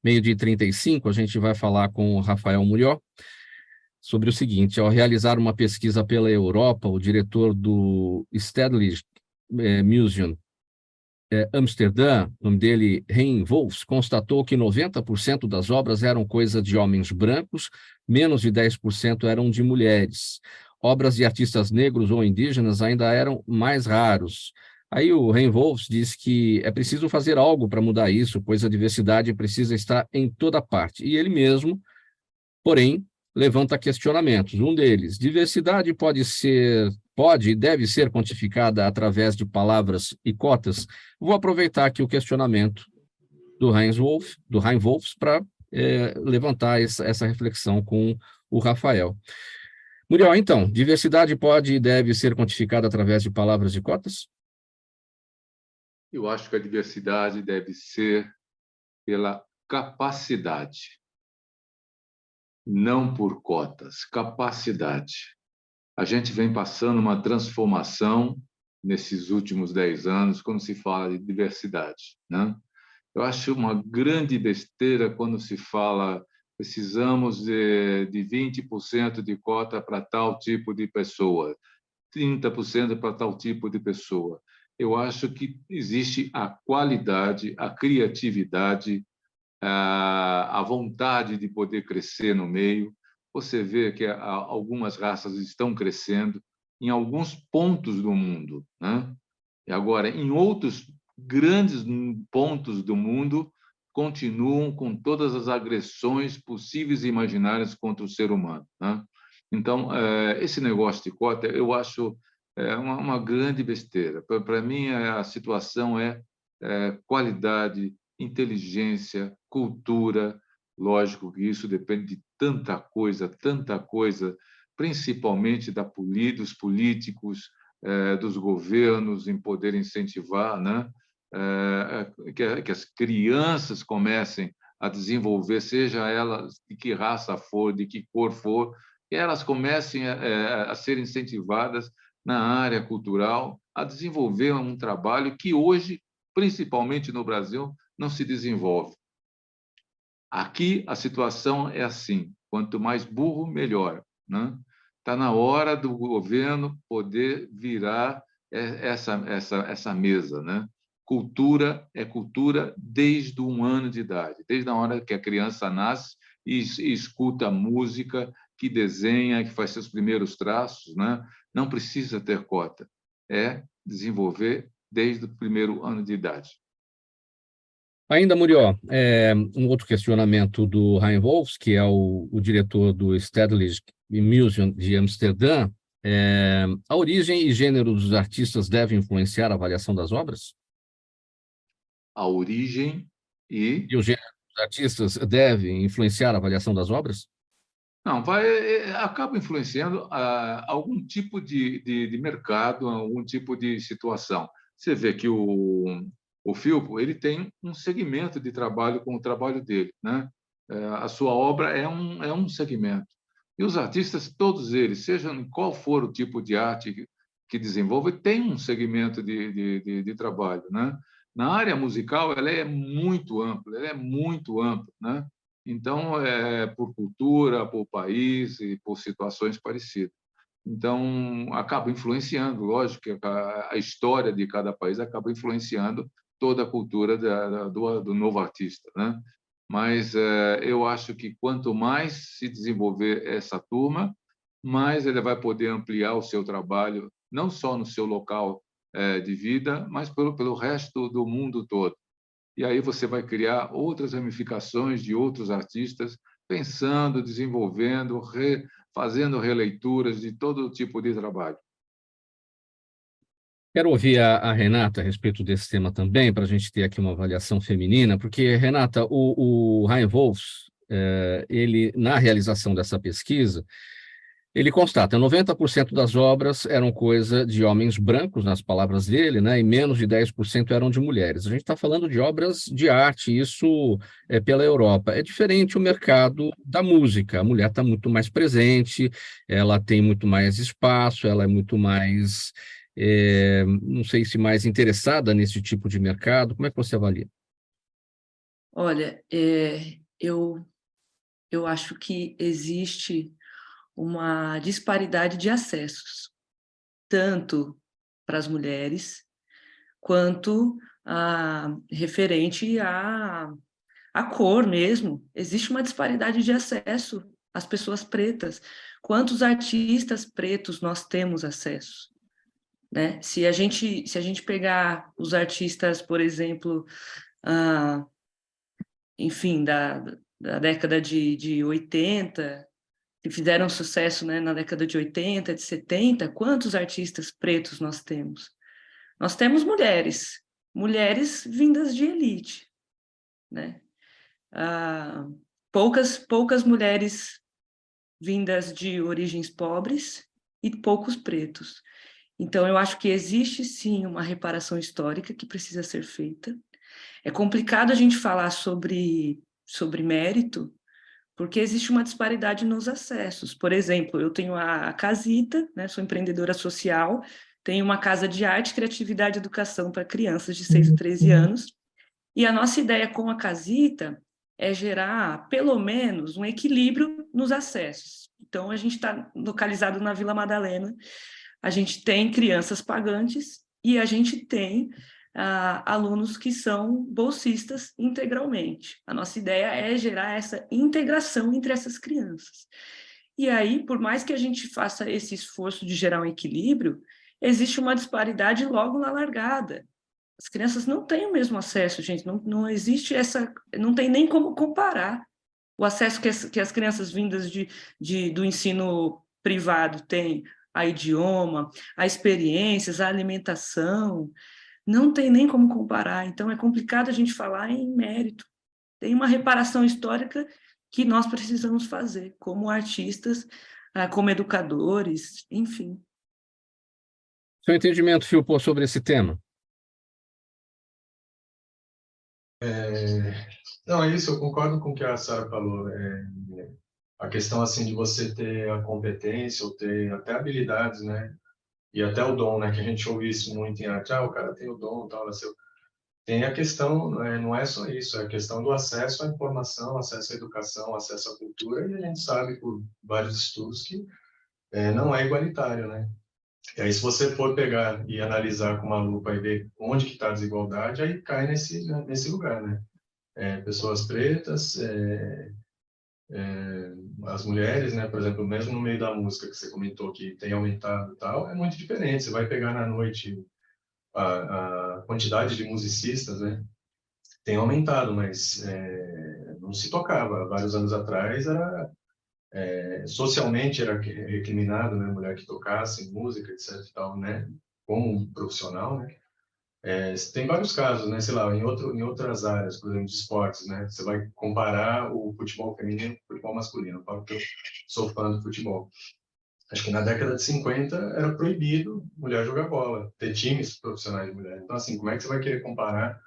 12h35, a gente vai falar com o Rafael Murió sobre o seguinte: ao realizar uma pesquisa pela Europa, o diretor do Stedelijk Museum Amsterdã, o nome dele, Hein Wolfs, constatou que 90% das obras eram coisa de homens brancos, menos de 10% eram de mulheres. Obras de artistas negros ou indígenas ainda eram mais raros. Aí o Hein Wolfs diz que é preciso fazer algo para mudar isso, pois a diversidade precisa estar em toda parte. E ele mesmo, porém, levanta questionamentos. Um deles: diversidade pode e deve ser quantificada através de palavras e cotas? Vou aproveitar aqui o questionamento do Hein Wolfs para levantar essa reflexão com o Rafael. Muriel, então, diversidade pode e deve ser quantificada através de palavras e cotas? Eu acho que a diversidade deve ser pela capacidade, não por cotas. Capacidade. A gente vem passando uma transformação nesses últimos 10 anos quando se fala de diversidade, né? Eu acho uma grande besteira quando se fala precisamos de 20% de cota para tal tipo de pessoa, 30% para tal tipo de pessoa. Eu acho que existe a qualidade, a criatividade, a vontade de poder crescer no meio. Você vê que algumas raças estão crescendo em alguns pontos do mundo, né? E agora, em outros grandes pontos do mundo, continuam com todas as agressões possíveis e imaginárias contra o ser humano, né? Então, esse negócio de cota, eu acho uma grande besteira. Para mim, a situação é qualidade, inteligência, cultura. Lógico que isso depende de tanta coisa, principalmente dos políticos, dos governos em poder incentivar, né? Que as crianças comecem a desenvolver, seja elas de que raça for, de que cor for, que elas comecem a ser incentivadas na área cultural, a desenvolver um trabalho que hoje, principalmente no Brasil, não se desenvolve. Aqui a situação é assim: quanto mais burro, melhor, né? Está na hora do governo poder virar essa mesa, né? Cultura é cultura desde 1 ano de idade, desde a hora que a criança nasce e escuta música, que desenha, que faz seus primeiros traços, né? Não precisa ter cota, é desenvolver desde o 1º ano de idade. Ainda, Murió, um outro questionamento do Hein Wolfs, que é o diretor do Stedelijk Museum de Amsterdã: a origem e gênero dos artistas devem influenciar a avaliação das obras? A origem E o gênero dos artistas devem influenciar a avaliação das obras? Não, acaba influenciando algum tipo de mercado, algum tipo de situação. Você vê que o Filpo, ele tem um segmento de trabalho com o trabalho dele, né? A sua obra é um segmento. E os artistas, todos eles, seja em qual for o tipo de arte que desenvolve, tem um segmento de trabalho, né? Na área musical, ela é muito ampla, né? Então, por cultura, por país e por situações parecidas. Então, acaba influenciando, lógico que a história de cada país acaba influenciando toda a cultura do novo artista, né? Mas eu acho que quanto mais se desenvolver essa turma, mais ele vai poder ampliar o seu trabalho, não só no seu local de vida, mas pelo resto do mundo todo. e aí você vai criar outras ramificações de outros artistas, pensando, desenvolvendo, fazendo releituras de todo tipo de trabalho. Quero ouvir a Renata a respeito desse tema também, para a gente ter aqui uma avaliação feminina, porque, Renata, o Ryan Wolfs, ele, na realização dessa pesquisa, ele constata que 90% das obras eram coisa de homens brancos, nas palavras dele, né, e menos de 10% eram de mulheres. A gente está falando de obras de arte, isso é pela Europa. É diferente o mercado da música. A mulher está muito mais presente, ela tem muito mais espaço, ela é muito mais, não sei se mais interessada nesse tipo de mercado. Como é que você avalia? Olha, eu acho que existe uma disparidade de acessos, tanto para as mulheres, quanto referente à cor mesmo. Existe uma disparidade de acesso às pessoas pretas. Quantos artistas pretos nós temos acesso? Né? Se a gente pegar os artistas, por exemplo, enfim, da década de 80, que fizeram sucesso, né, na década de 80, de 70, quantos artistas pretos nós temos? Nós temos mulheres vindas de elite, né? Poucas mulheres vindas de origens pobres e poucos pretos. Então, eu acho que existe, sim, uma reparação histórica que precisa ser feita. É complicado a gente falar sobre mérito, porque existe uma disparidade nos acessos. Por exemplo, eu tenho a Casita, né, sou empreendedora social, tenho uma casa de arte, criatividade e educação para crianças de 6 a 13 anos, e a nossa ideia com a Casita é gerar, pelo menos, um equilíbrio nos acessos. Então, a gente está localizado na Vila Madalena, a gente tem crianças pagantes e a gente tem alunos que são bolsistas integralmente. A nossa ideia é gerar essa integração entre essas crianças. E aí, por mais que a gente faça esse esforço de gerar um equilíbrio, existe uma disparidade logo na largada. As crianças não têm o mesmo acesso, gente, não existe não tem nem como comparar o acesso que as crianças vindas do ensino privado têm a idioma, a experiências, a alimentação. Não tem nem como comparar, então é complicado a gente falar em mérito. Tem uma reparação histórica que nós precisamos fazer, como artistas, como educadores, enfim. Seu entendimento, Filpo, sobre esse tema? Não, é isso, eu concordo com o que a Sara falou. A questão assim de você ter a competência ou ter até habilidades, né? E até o dom, né? Que a gente ouve isso muito em arte. O cara tem o dom, tal, nasceu. Tem a questão, não é só isso, é a questão do acesso à informação, acesso à educação, acesso à cultura, e a gente sabe por vários estudos que não é igualitário, né? E aí, se você for pegar e analisar com uma lupa e ver onde que está a desigualdade, aí cai nesse lugar, né? Pessoas pretas, as mulheres, né? Por exemplo, mesmo no meio da música que você comentou que tem aumentado e tal, é muito diferente. Você vai pegar na noite a quantidade de musicistas, né? Tem aumentado, mas não se tocava. Vários anos atrás socialmente era recriminado, né? Mulher que tocasse música, etc. E tal, né? Como um profissional, né? Tem vários casos, né? Sei lá, em outras áreas, por exemplo, de esportes, né? Você vai comparar o futebol feminino com o futebol masculino. Porque eu sou fã do futebol. Acho que na década de 50 era proibido mulher jogar bola, ter times profissionais de mulher. Então, assim, como é que você vai querer comparar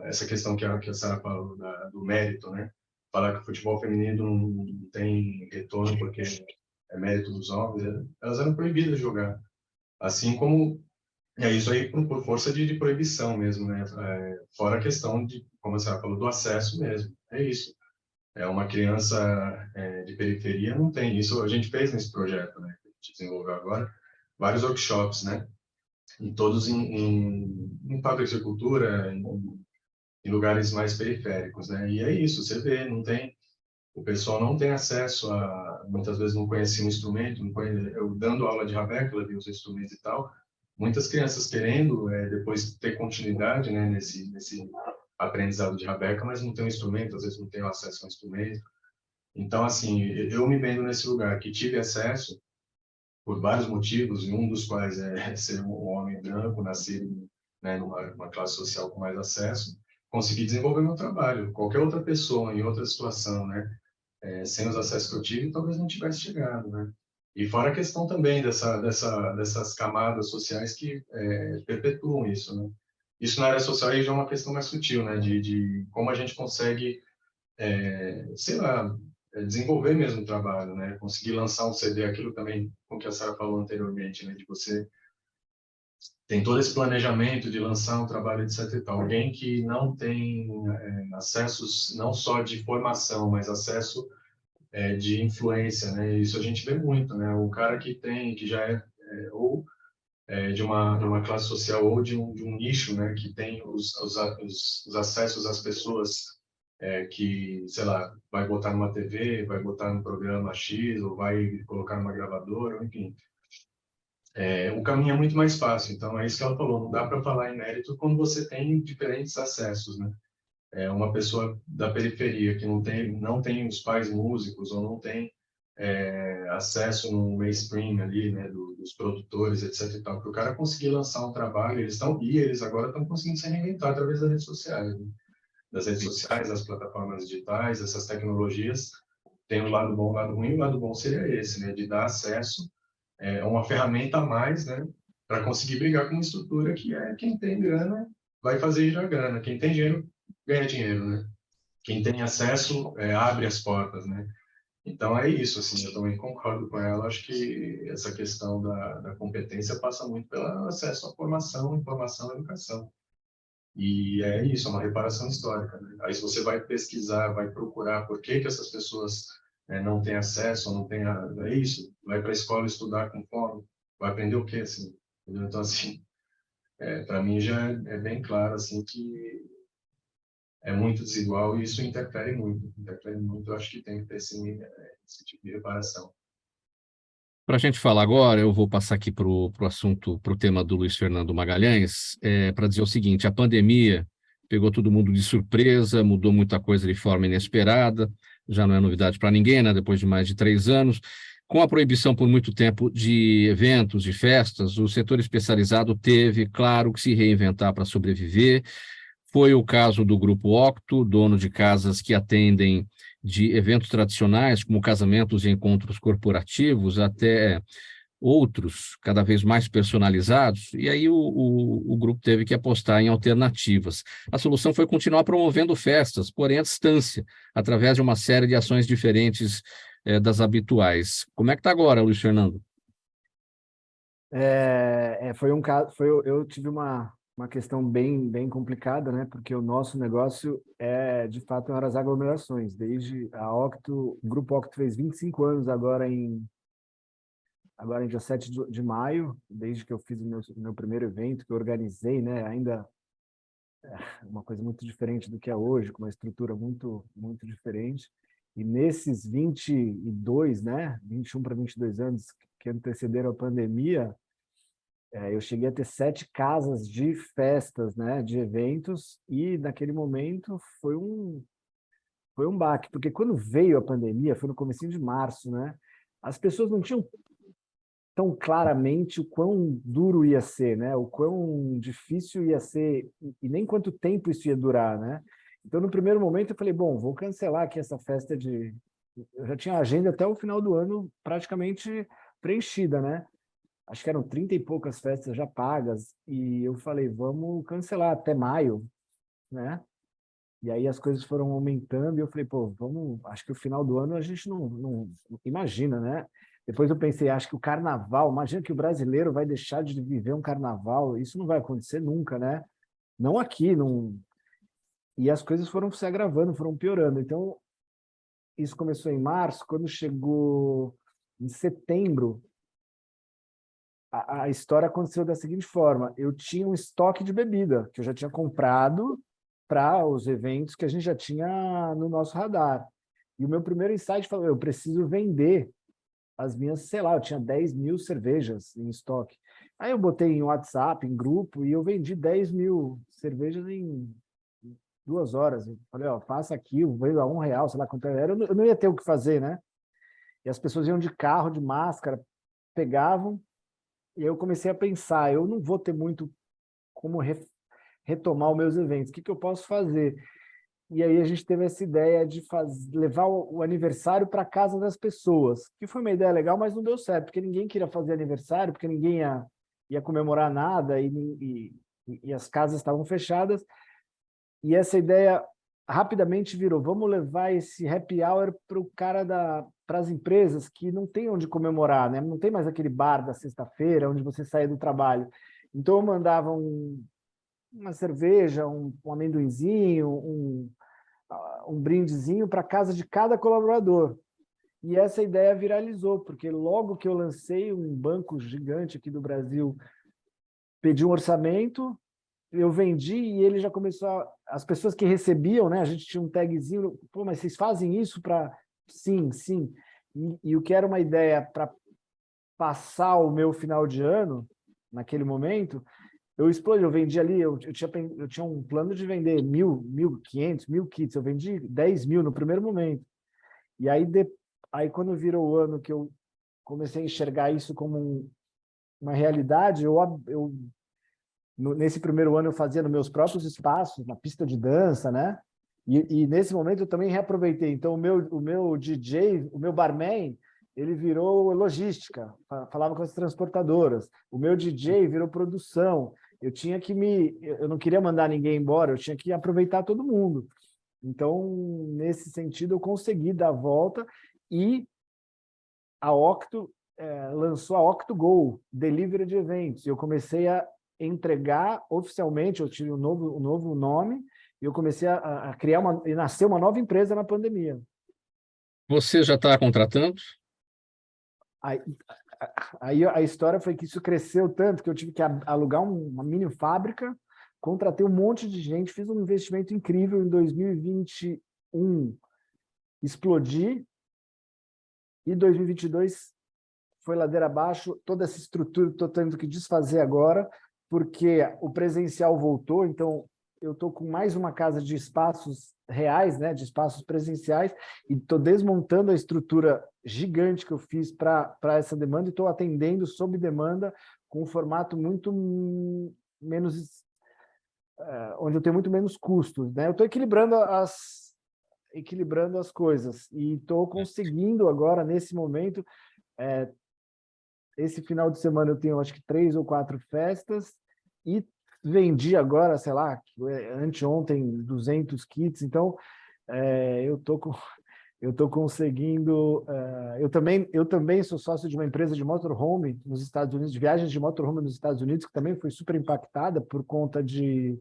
essa questão que a Sara falou do mérito, né? Falar que o futebol feminino não tem retorno porque é mérito dos homens. Elas eram proibidas de jogar. Assim como isso aí por força de proibição mesmo, né? Fora a questão de, como a Sara falou, do acesso mesmo. É isso. Uma criança de periferia não tem. Isso a gente fez nesse projeto, né? Que a gente desenvolveu agora. Vários workshops, né? E todos em fábricas de cultura, em lugares mais periféricos, né? E é isso, você vê, não tem... O pessoal não tem acesso muitas vezes não conhecia um instrumento, eu dando aula de rabeca, vi os instrumentos e tal, muitas crianças querendo depois ter continuidade, né, nesse aprendizado de rabeca, mas não tem um instrumento, às vezes não tem acesso a um instrumento. Então, assim, eu me vendo nesse lugar que tive acesso por vários motivos, e um dos quais é ser um homem branco, nascido, né, numa classe social com mais acesso, consegui desenvolver meu trabalho. Qualquer outra pessoa em outra situação, né, sem os acessos que eu tive, talvez não tivesse chegado, né? E fora a questão também dessas camadas sociais que perpetuam isso, né? Isso na área social aí já é uma questão mais sutil, né? De como a gente consegue, sei lá, desenvolver mesmo o trabalho, né? Conseguir lançar um CD, aquilo também com que a Sara falou anteriormente, né? De você tem todo esse planejamento de lançar um trabalho, etc. e tal. Alguém que não tem acessos não só de formação, mas acesso de influência, né? Isso a gente vê muito, né? O cara que já ou de uma classe social ou de um nicho, né? Que tem os acessos às pessoas que, sei lá, vai botar numa TV, vai botar num programa X, ou vai colocar numa gravadora, enfim. O caminho é muito mais fácil. Então, é isso que ela falou. Não dá para falar em mérito quando você tem diferentes acessos, né? Uma pessoa da periferia que não tem os pais músicos ou não tem acesso no mainstream ali, né, dos produtores, etc. e tal, para o cara conseguir lançar um trabalho, eles agora estão conseguindo se reinventar através das redes sociais, né? Das redes sociais, das plataformas digitais, essas tecnologias tem o lado bom, o lado ruim. O lado bom seria esse, né, de dar acesso a uma ferramenta a mais, né, para conseguir brigar com uma estrutura que quem tem grana vai fazer girar grana, quem tem dinheiro ganha dinheiro, né? Quem tem acesso abre as portas, né? Então é isso, assim, eu também concordo com ela. Acho que essa questão da competência passa muito pelo acesso à formação, informação e educação. E é isso, é uma reparação histórica, né? Aí se você vai pesquisar, vai procurar por que essas pessoas não têm acesso, não têm é isso, vai para a escola estudar com fome, vai aprender o quê, assim? Entendeu? Então, assim, para mim já é bem claro, assim, que é muito desigual e isso interfere muito. Eu acho que tem que ter sim, esse tipo de reparação. Para a gente falar agora, eu vou passar aqui para o assunto, para o tema do Luiz Fernando Magalhães, para dizer o seguinte: a pandemia pegou todo mundo de surpresa, mudou muita coisa de forma inesperada, já não é novidade para ninguém, né? Depois de mais de 3 anos. Com a proibição por muito tempo de eventos, de festas, o setor especializado teve, claro, que se reinventar para sobreviver. Foi o caso do Grupo Octo, dono de casas que atendem de eventos tradicionais, como casamentos e encontros corporativos, até outros cada vez mais personalizados, e aí o grupo teve que apostar em alternativas. A solução foi continuar promovendo festas, porém à distância, através de uma série de ações diferentes das habituais. Como é que está agora, Luiz Fernando? Foi um caso, eu tive uma questão bem complicada, né? Porque o nosso negócio de fato, as aglomerações. Desde o Grupo Octo fez 25 anos agora em dia 7 de maio, desde que eu fiz o meu primeiro evento, que eu organizei, né? Ainda uma coisa muito diferente do que é hoje, com uma estrutura muito, muito diferente. E nesses 22, né? 21 para 22 anos que antecederam a pandemia, eu cheguei a ter 7 casas de festas, né, de eventos, e naquele momento foi um baque, porque quando veio a pandemia, foi no comecinho de março, né, as pessoas não tinham tão claramente o quão duro ia ser, né, o quão difícil ia ser, e nem quanto tempo isso ia durar, né. Então, no primeiro momento, eu falei, bom, vou cancelar aqui essa festa eu já tinha a agenda até o final do ano praticamente preenchida, né. Acho que eram 30 e poucas festas já pagas, e eu falei, vamos cancelar até maio, né? E aí as coisas foram aumentando, e eu falei, pô, acho que o final do ano a gente não imagina, né? Depois eu pensei, acho que o carnaval, imagina que o brasileiro vai deixar de viver um carnaval, isso não vai acontecer nunca, né? Não aqui, não... E as coisas foram se agravando, foram piorando. Então, isso começou em março, quando chegou em setembro, a história aconteceu da seguinte forma: eu tinha um estoque de bebida que eu já tinha comprado para os eventos que a gente já tinha no nosso radar. E o meu primeiro insight falou, eu preciso vender as minhas, sei lá, eu tinha 10 mil cervejas em estoque. Aí eu botei em WhatsApp, em grupo, e eu vendi 10 mil cervejas em 2 horas. Eu falei, ó, passa aqui, eu vendo a R$ 1, sei lá quanto era. Eu não ia ter o que fazer, né? E as pessoas iam de carro, de máscara, pegavam, e eu comecei a pensar, eu não vou ter muito como retomar os meus eventos, o que eu posso fazer? E aí a gente teve essa ideia de levar o aniversário para casa das pessoas, que foi uma ideia legal, mas não deu certo, porque ninguém queria fazer aniversário, porque ninguém ia comemorar nada, e as casas estavam fechadas. E essa ideia rapidamente virou, vamos levar esse happy hour para as empresas que não tem onde comemorar, né? Não tem mais aquele bar da sexta-feira, onde você sai do trabalho. Então eu mandava uma cerveja, um amendoinzinho, um brindezinho para casa de cada colaborador. E essa ideia viralizou, porque logo que eu lancei, um banco gigante aqui do Brasil pediu um orçamento, eu vendi e ele já começou as pessoas que recebiam, né? A gente tinha um tagzinho, pô, mas vocês fazem isso para... Sim, sim. E o que era uma ideia para passar o meu final de ano, naquele momento, eu explodi, eu vendi ali, eu tinha um plano de vender 1.000, 1.500, 1.000 kits, eu vendi 10 mil no primeiro momento. E aí quando virou o ano que eu comecei a enxergar isso como uma realidade, nesse primeiro ano eu fazia nos meus próprios espaços, na pista de dança, né? E nesse momento eu também reaproveitei. Então o meu DJ, o meu barman, ele virou logística, falava com as transportadoras. O meu DJ virou produção. Eu não queria mandar ninguém embora, eu tinha que aproveitar todo mundo. Então, nesse sentido, eu consegui dar a volta e a Octo lançou a OctoGo, delivery de eventos. Eu comecei a entregar oficialmente, eu tive um novo nome, e eu comecei a criar e nasceu uma nova empresa na pandemia. Você já está contratando? Aí a história foi que isso cresceu tanto que eu tive que alugar uma mini fábrica, contratei um monte de gente, fiz um investimento incrível em 2021, explodi, e 2022 foi ladeira abaixo, toda essa estrutura estou tendo que desfazer agora, porque o presencial voltou, então eu estou com mais uma casa de espaços reais, né, de espaços presenciais, e estou desmontando a estrutura gigante que eu fiz para essa demanda e estou atendendo sob demanda com um formato muito menos... onde eu tenho muito menos custos, né? Eu estou equilibrando as coisas e estou conseguindo agora, nesse momento, esse final de semana eu tenho acho que 3 ou 4 festas e vendi agora, sei lá, anteontem 200 kits, então eu tô conseguindo. Eu também sou sócio de uma empresa de motorhome nos Estados Unidos, de viagens de motorhome nos Estados Unidos, que também foi super impactada por conta de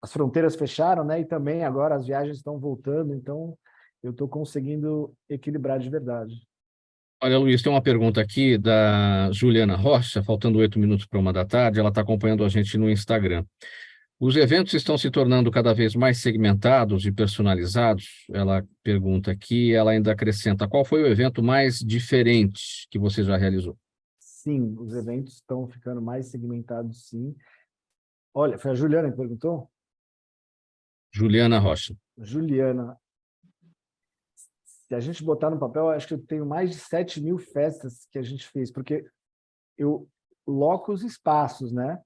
as fronteiras fecharam, né? E também agora as viagens estão voltando, então eu estou conseguindo equilibrar de verdade. Olha, Luiz, tem uma pergunta aqui da Juliana Rocha, faltando 8 minutos para 1 da tarde, ela está acompanhando a gente no Instagram. Os eventos estão se tornando cada vez mais segmentados e personalizados? Ela pergunta aqui, ela ainda acrescenta, qual foi o evento mais diferente que você já realizou? Sim, os eventos estão ficando mais segmentados, sim. Olha, foi a Juliana que perguntou? Juliana Rocha. Juliana, se a gente botar no papel, acho que eu tenho mais de 7 mil festas que a gente fez, porque eu loco os espaços, né?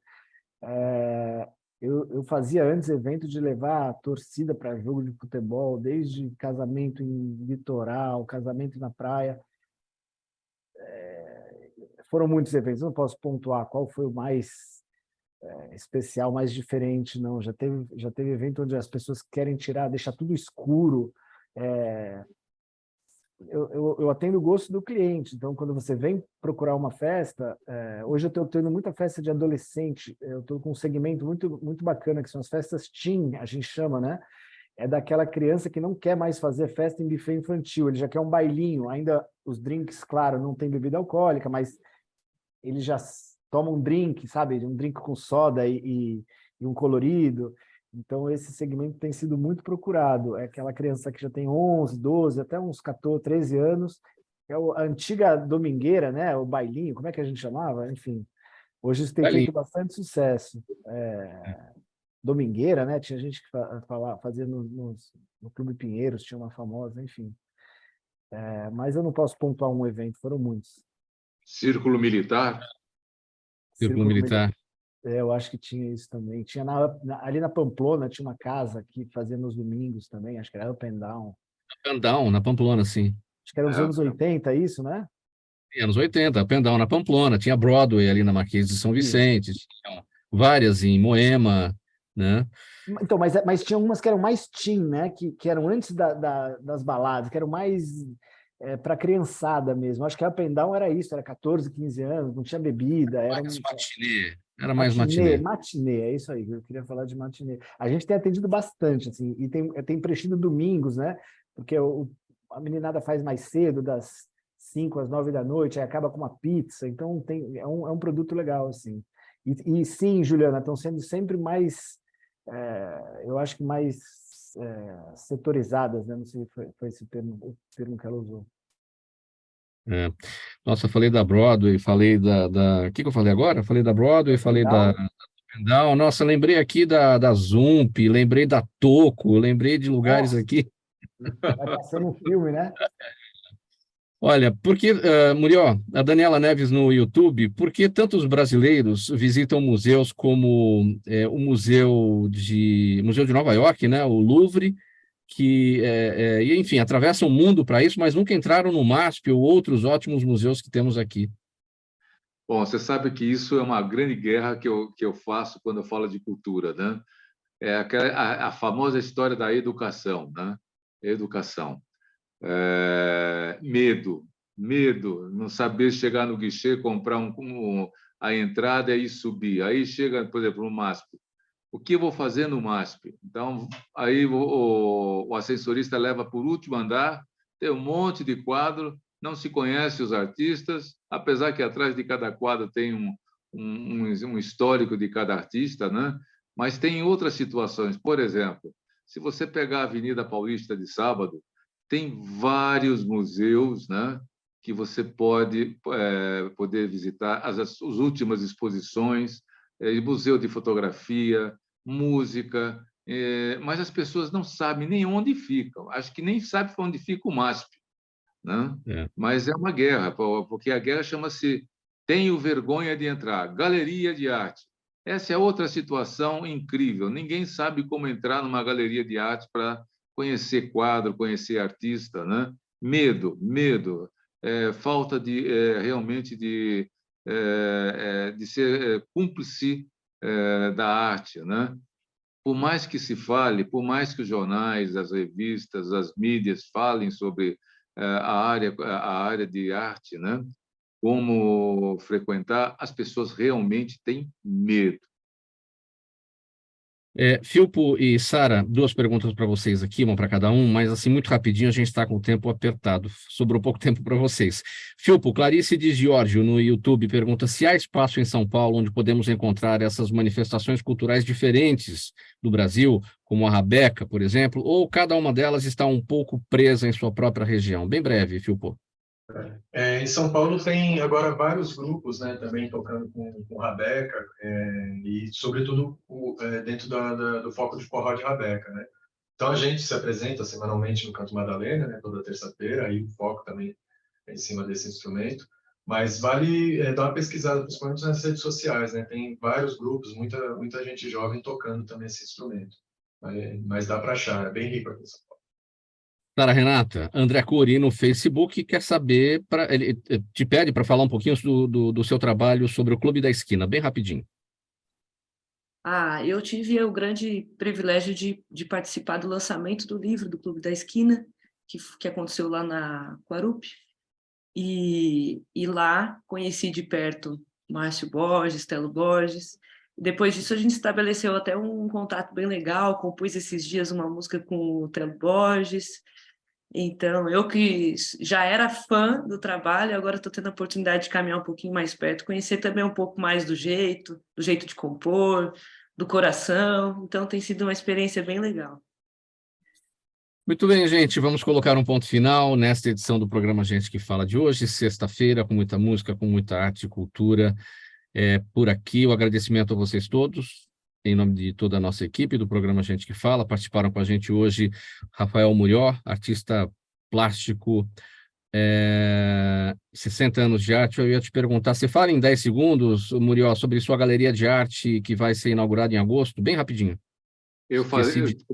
Eu fazia antes evento de levar a torcida para jogo de futebol, desde casamento em litoral, casamento na praia. Foram muitos eventos, não posso pontuar qual foi o mais especial, mais diferente, não. Já teve evento onde as pessoas querem deixar tudo escuro. Eu atendo o gosto do cliente, então quando você vem procurar uma festa, hoje eu estou tendo muita festa de adolescente, eu estou com um segmento muito, muito bacana, que são as festas teen, a gente chama, né? É daquela criança que não quer mais fazer festa em buffet infantil, ele já quer um bailinho, ainda os drinks, claro, não tem bebida alcoólica, mas ele já toma um drink, sabe? Um drink com soda e um colorido. Então, esse segmento tem sido muito procurado. É aquela criança que já tem 11, 12, até uns 14, 13 anos. É a antiga domingueira, né? O bailinho, como é que a gente chamava? Enfim, Hoje isso tem Tá feito lindo. bastante sucesso. Domingueira, né? Tinha gente que fazia no Clube Pinheiros, tinha uma famosa, enfim. Mas eu não posso pontuar um evento, foram muitos. Círculo Militar. Círculo Círculo Militar, Militar. eu acho que tinha isso também. Tinha ali na Pamplona, tinha uma casa que fazia nos domingos também, acho que era Up and Down. Pendão, na Pamplona, sim. Acho que era nos É. anos 80, isso, né? Anos 80, Pendão na Pamplona, tinha Broadway ali na Marquês de São Vicente, tinha várias em Moema, né? Então, mas tinha umas que eram mais teen, né? Que eram antes das baladas, que eram mais para criançada mesmo. Acho que a Up and Down era isso, era 14, 15 anos, não tinha bebida, era Mais matinê, era mais matinê, é isso aí, eu queria falar de matinê. A gente tem atendido bastante, assim, e tem preenchido domingos, né? Porque a meninada faz mais cedo, das 5 às 9 da noite, aí acaba com uma pizza, então é um produto legal, assim. E sim, Juliana, estão sendo sempre mais, eu acho que mais setorizadas, né? Não sei se foi esse o termo que ela usou. Nossa, eu falei da Broadway, falei o que eu falei agora? Falei da Broadway, falei da Pendão. Nossa, lembrei aqui da Zump, lembrei da Toco, lembrei de lugares Nossa. aqui. Vai passando um filme, né? Olha, porque, Murió, a Daniela Neves no YouTube, por que tantos brasileiros visitam museus como o Museu de Nova York, né, o Louvre, e, enfim, atravessam o mundo para isso, mas nunca entraram no MASP ou outros ótimos museus que temos aqui? Bom, você sabe que isso é uma grande guerra que eu faço quando eu falo de cultura, né? É a famosa história da educação, né? Educação. Medo, não saber chegar no guichê, comprar a entrada e subir. Aí chega, por exemplo, no MASP. O que eu vou fazer no MASP? Então, aí o ascensorista leva por último andar, tem um monte de quadro, não se conhece os artistas, apesar que atrás de cada quadro tem um histórico de cada artista, né? Mas tem outras situações. Por exemplo, se você pegar a Avenida Paulista de sábado, tem vários museus, né, que você pode poder visitar, as últimas exposições, museu de fotografia, música, mas as pessoas não sabem nem onde ficam. Acho que nem sabem onde fica o MASP, né? Mas é uma guerra, porque a guerra chama-se Tenho Vergonha de Entrar, Galeria de Arte. Essa é outra situação incrível. Ninguém sabe como entrar numa galeria de arte para conhecer quadro, conhecer artista, né? Medo, falta realmente de ser cúmplice da arte, né? Por mais que se fale, por mais que os jornais, as revistas, as mídias falem sobre a área de arte, né? Como frequentar, as pessoas realmente têm medo. Filpo e Sara, duas perguntas para vocês aqui, uma para cada um, mas assim, muito rapidinho, a gente está com o tempo apertado, sobrou pouco tempo para vocês. Filpo, Clarice de Giorgio, no YouTube, pergunta se há espaço em São Paulo onde podemos encontrar essas manifestações culturais diferentes do Brasil, como a Rabeca, por exemplo, ou cada uma delas está um pouco presa em sua própria região? Bem breve, Filpo. Em São Paulo tem agora vários grupos, né, também tocando com Rabeca, e sobretudo dentro do foco de forró de Rabeca, né? Então a gente se apresenta semanalmente no Canto Madalena, né, toda terça-feira, aí o foco também é em cima desse instrumento, mas vale dar uma pesquisada, principalmente nas redes sociais, né? Tem vários grupos, muita gente jovem tocando também esse instrumento, mas dá para achar, é bem rico aqui em São Paulo. Sara Renata, André Curi no Facebook quer saber, ele te pede para falar um pouquinho do seu trabalho sobre o Clube da Esquina, bem rapidinho. Eu tive o grande privilégio de participar do lançamento do livro do Clube da Esquina, que aconteceu lá na Guarupi, e lá conheci de perto Márcio Borges, Telo Borges. Depois disso, a gente estabeleceu até um contato bem legal, compus esses dias uma música com o Telo Borges. Então, eu que já era fã do trabalho, agora estou tendo a oportunidade de caminhar um pouquinho mais perto, conhecer também um pouco mais do jeito de compor, do coração. Então, tem sido uma experiência bem legal. Muito bem, gente, vamos colocar um ponto final nesta edição do programa Gente que Fala de hoje, sexta-feira, com muita música, com muita arte e cultura. por aqui. O agradecimento a vocês todos, em nome de toda a nossa equipe do programa Gente que Fala. Participaram com a gente hoje Rafael Murió, artista plástico, 60 anos de arte. Eu ia te perguntar, você fala em 10 segundos, Murió, sobre sua galeria de arte que vai ser inaugurada em agosto, bem rapidinho. Eu falei, Decide.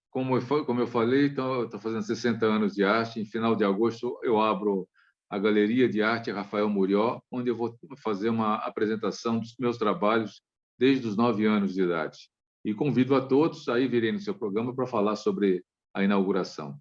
como eu falei, então, eu estou fazendo 60 anos de arte. Em final de agosto, eu abro a Galeria de Arte Rafael Murió, onde eu vou fazer uma apresentação dos meus trabalhos desde os 9 anos de idade. E convido a todos, aí virei no seu programa para falar sobre a inauguração.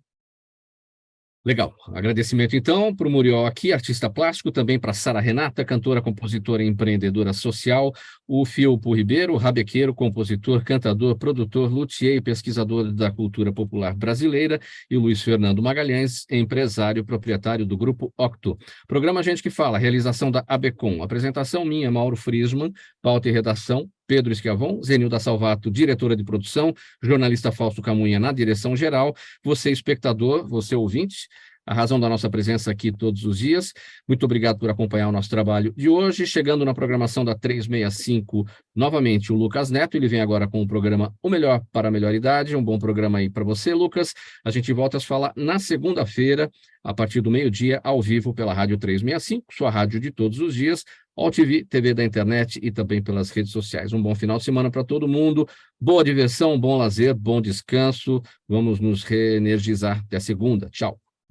Legal. Agradecimento, então, para o Murió aqui, artista plástico, também para Sara Renata, cantora, compositora e empreendedora social, o Filipe Ribeiro, rabequeiro, compositor, cantador, produtor, luthier e pesquisador da cultura popular brasileira, e o Luiz Fernando Magalhães, empresário, proprietário do Grupo Octo. Programa Gente que Fala, realização da ABECOM. Apresentação minha, Mauro Friesman, pauta e redação, Pedro Schiavon, Zenilda Salvato, diretora de produção, jornalista Fausto Camunha na direção geral, você espectador, você ouvinte, a razão da nossa presença aqui todos os dias. Muito obrigado por acompanhar o nosso trabalho de hoje. Chegando na programação da 365, novamente o Lucas Neto, ele vem agora com o programa O Melhor para a Melhor Idade. Um bom programa aí para você, Lucas. A gente volta a se falar na segunda-feira, a partir do meio-dia, ao vivo pela Rádio 365, sua rádio de todos os dias, AllTV, TV da internet e também pelas redes sociais. Um bom final de semana para todo mundo, boa diversão, bom lazer, bom descanso. Vamos nos reenergizar até segunda. Tchau.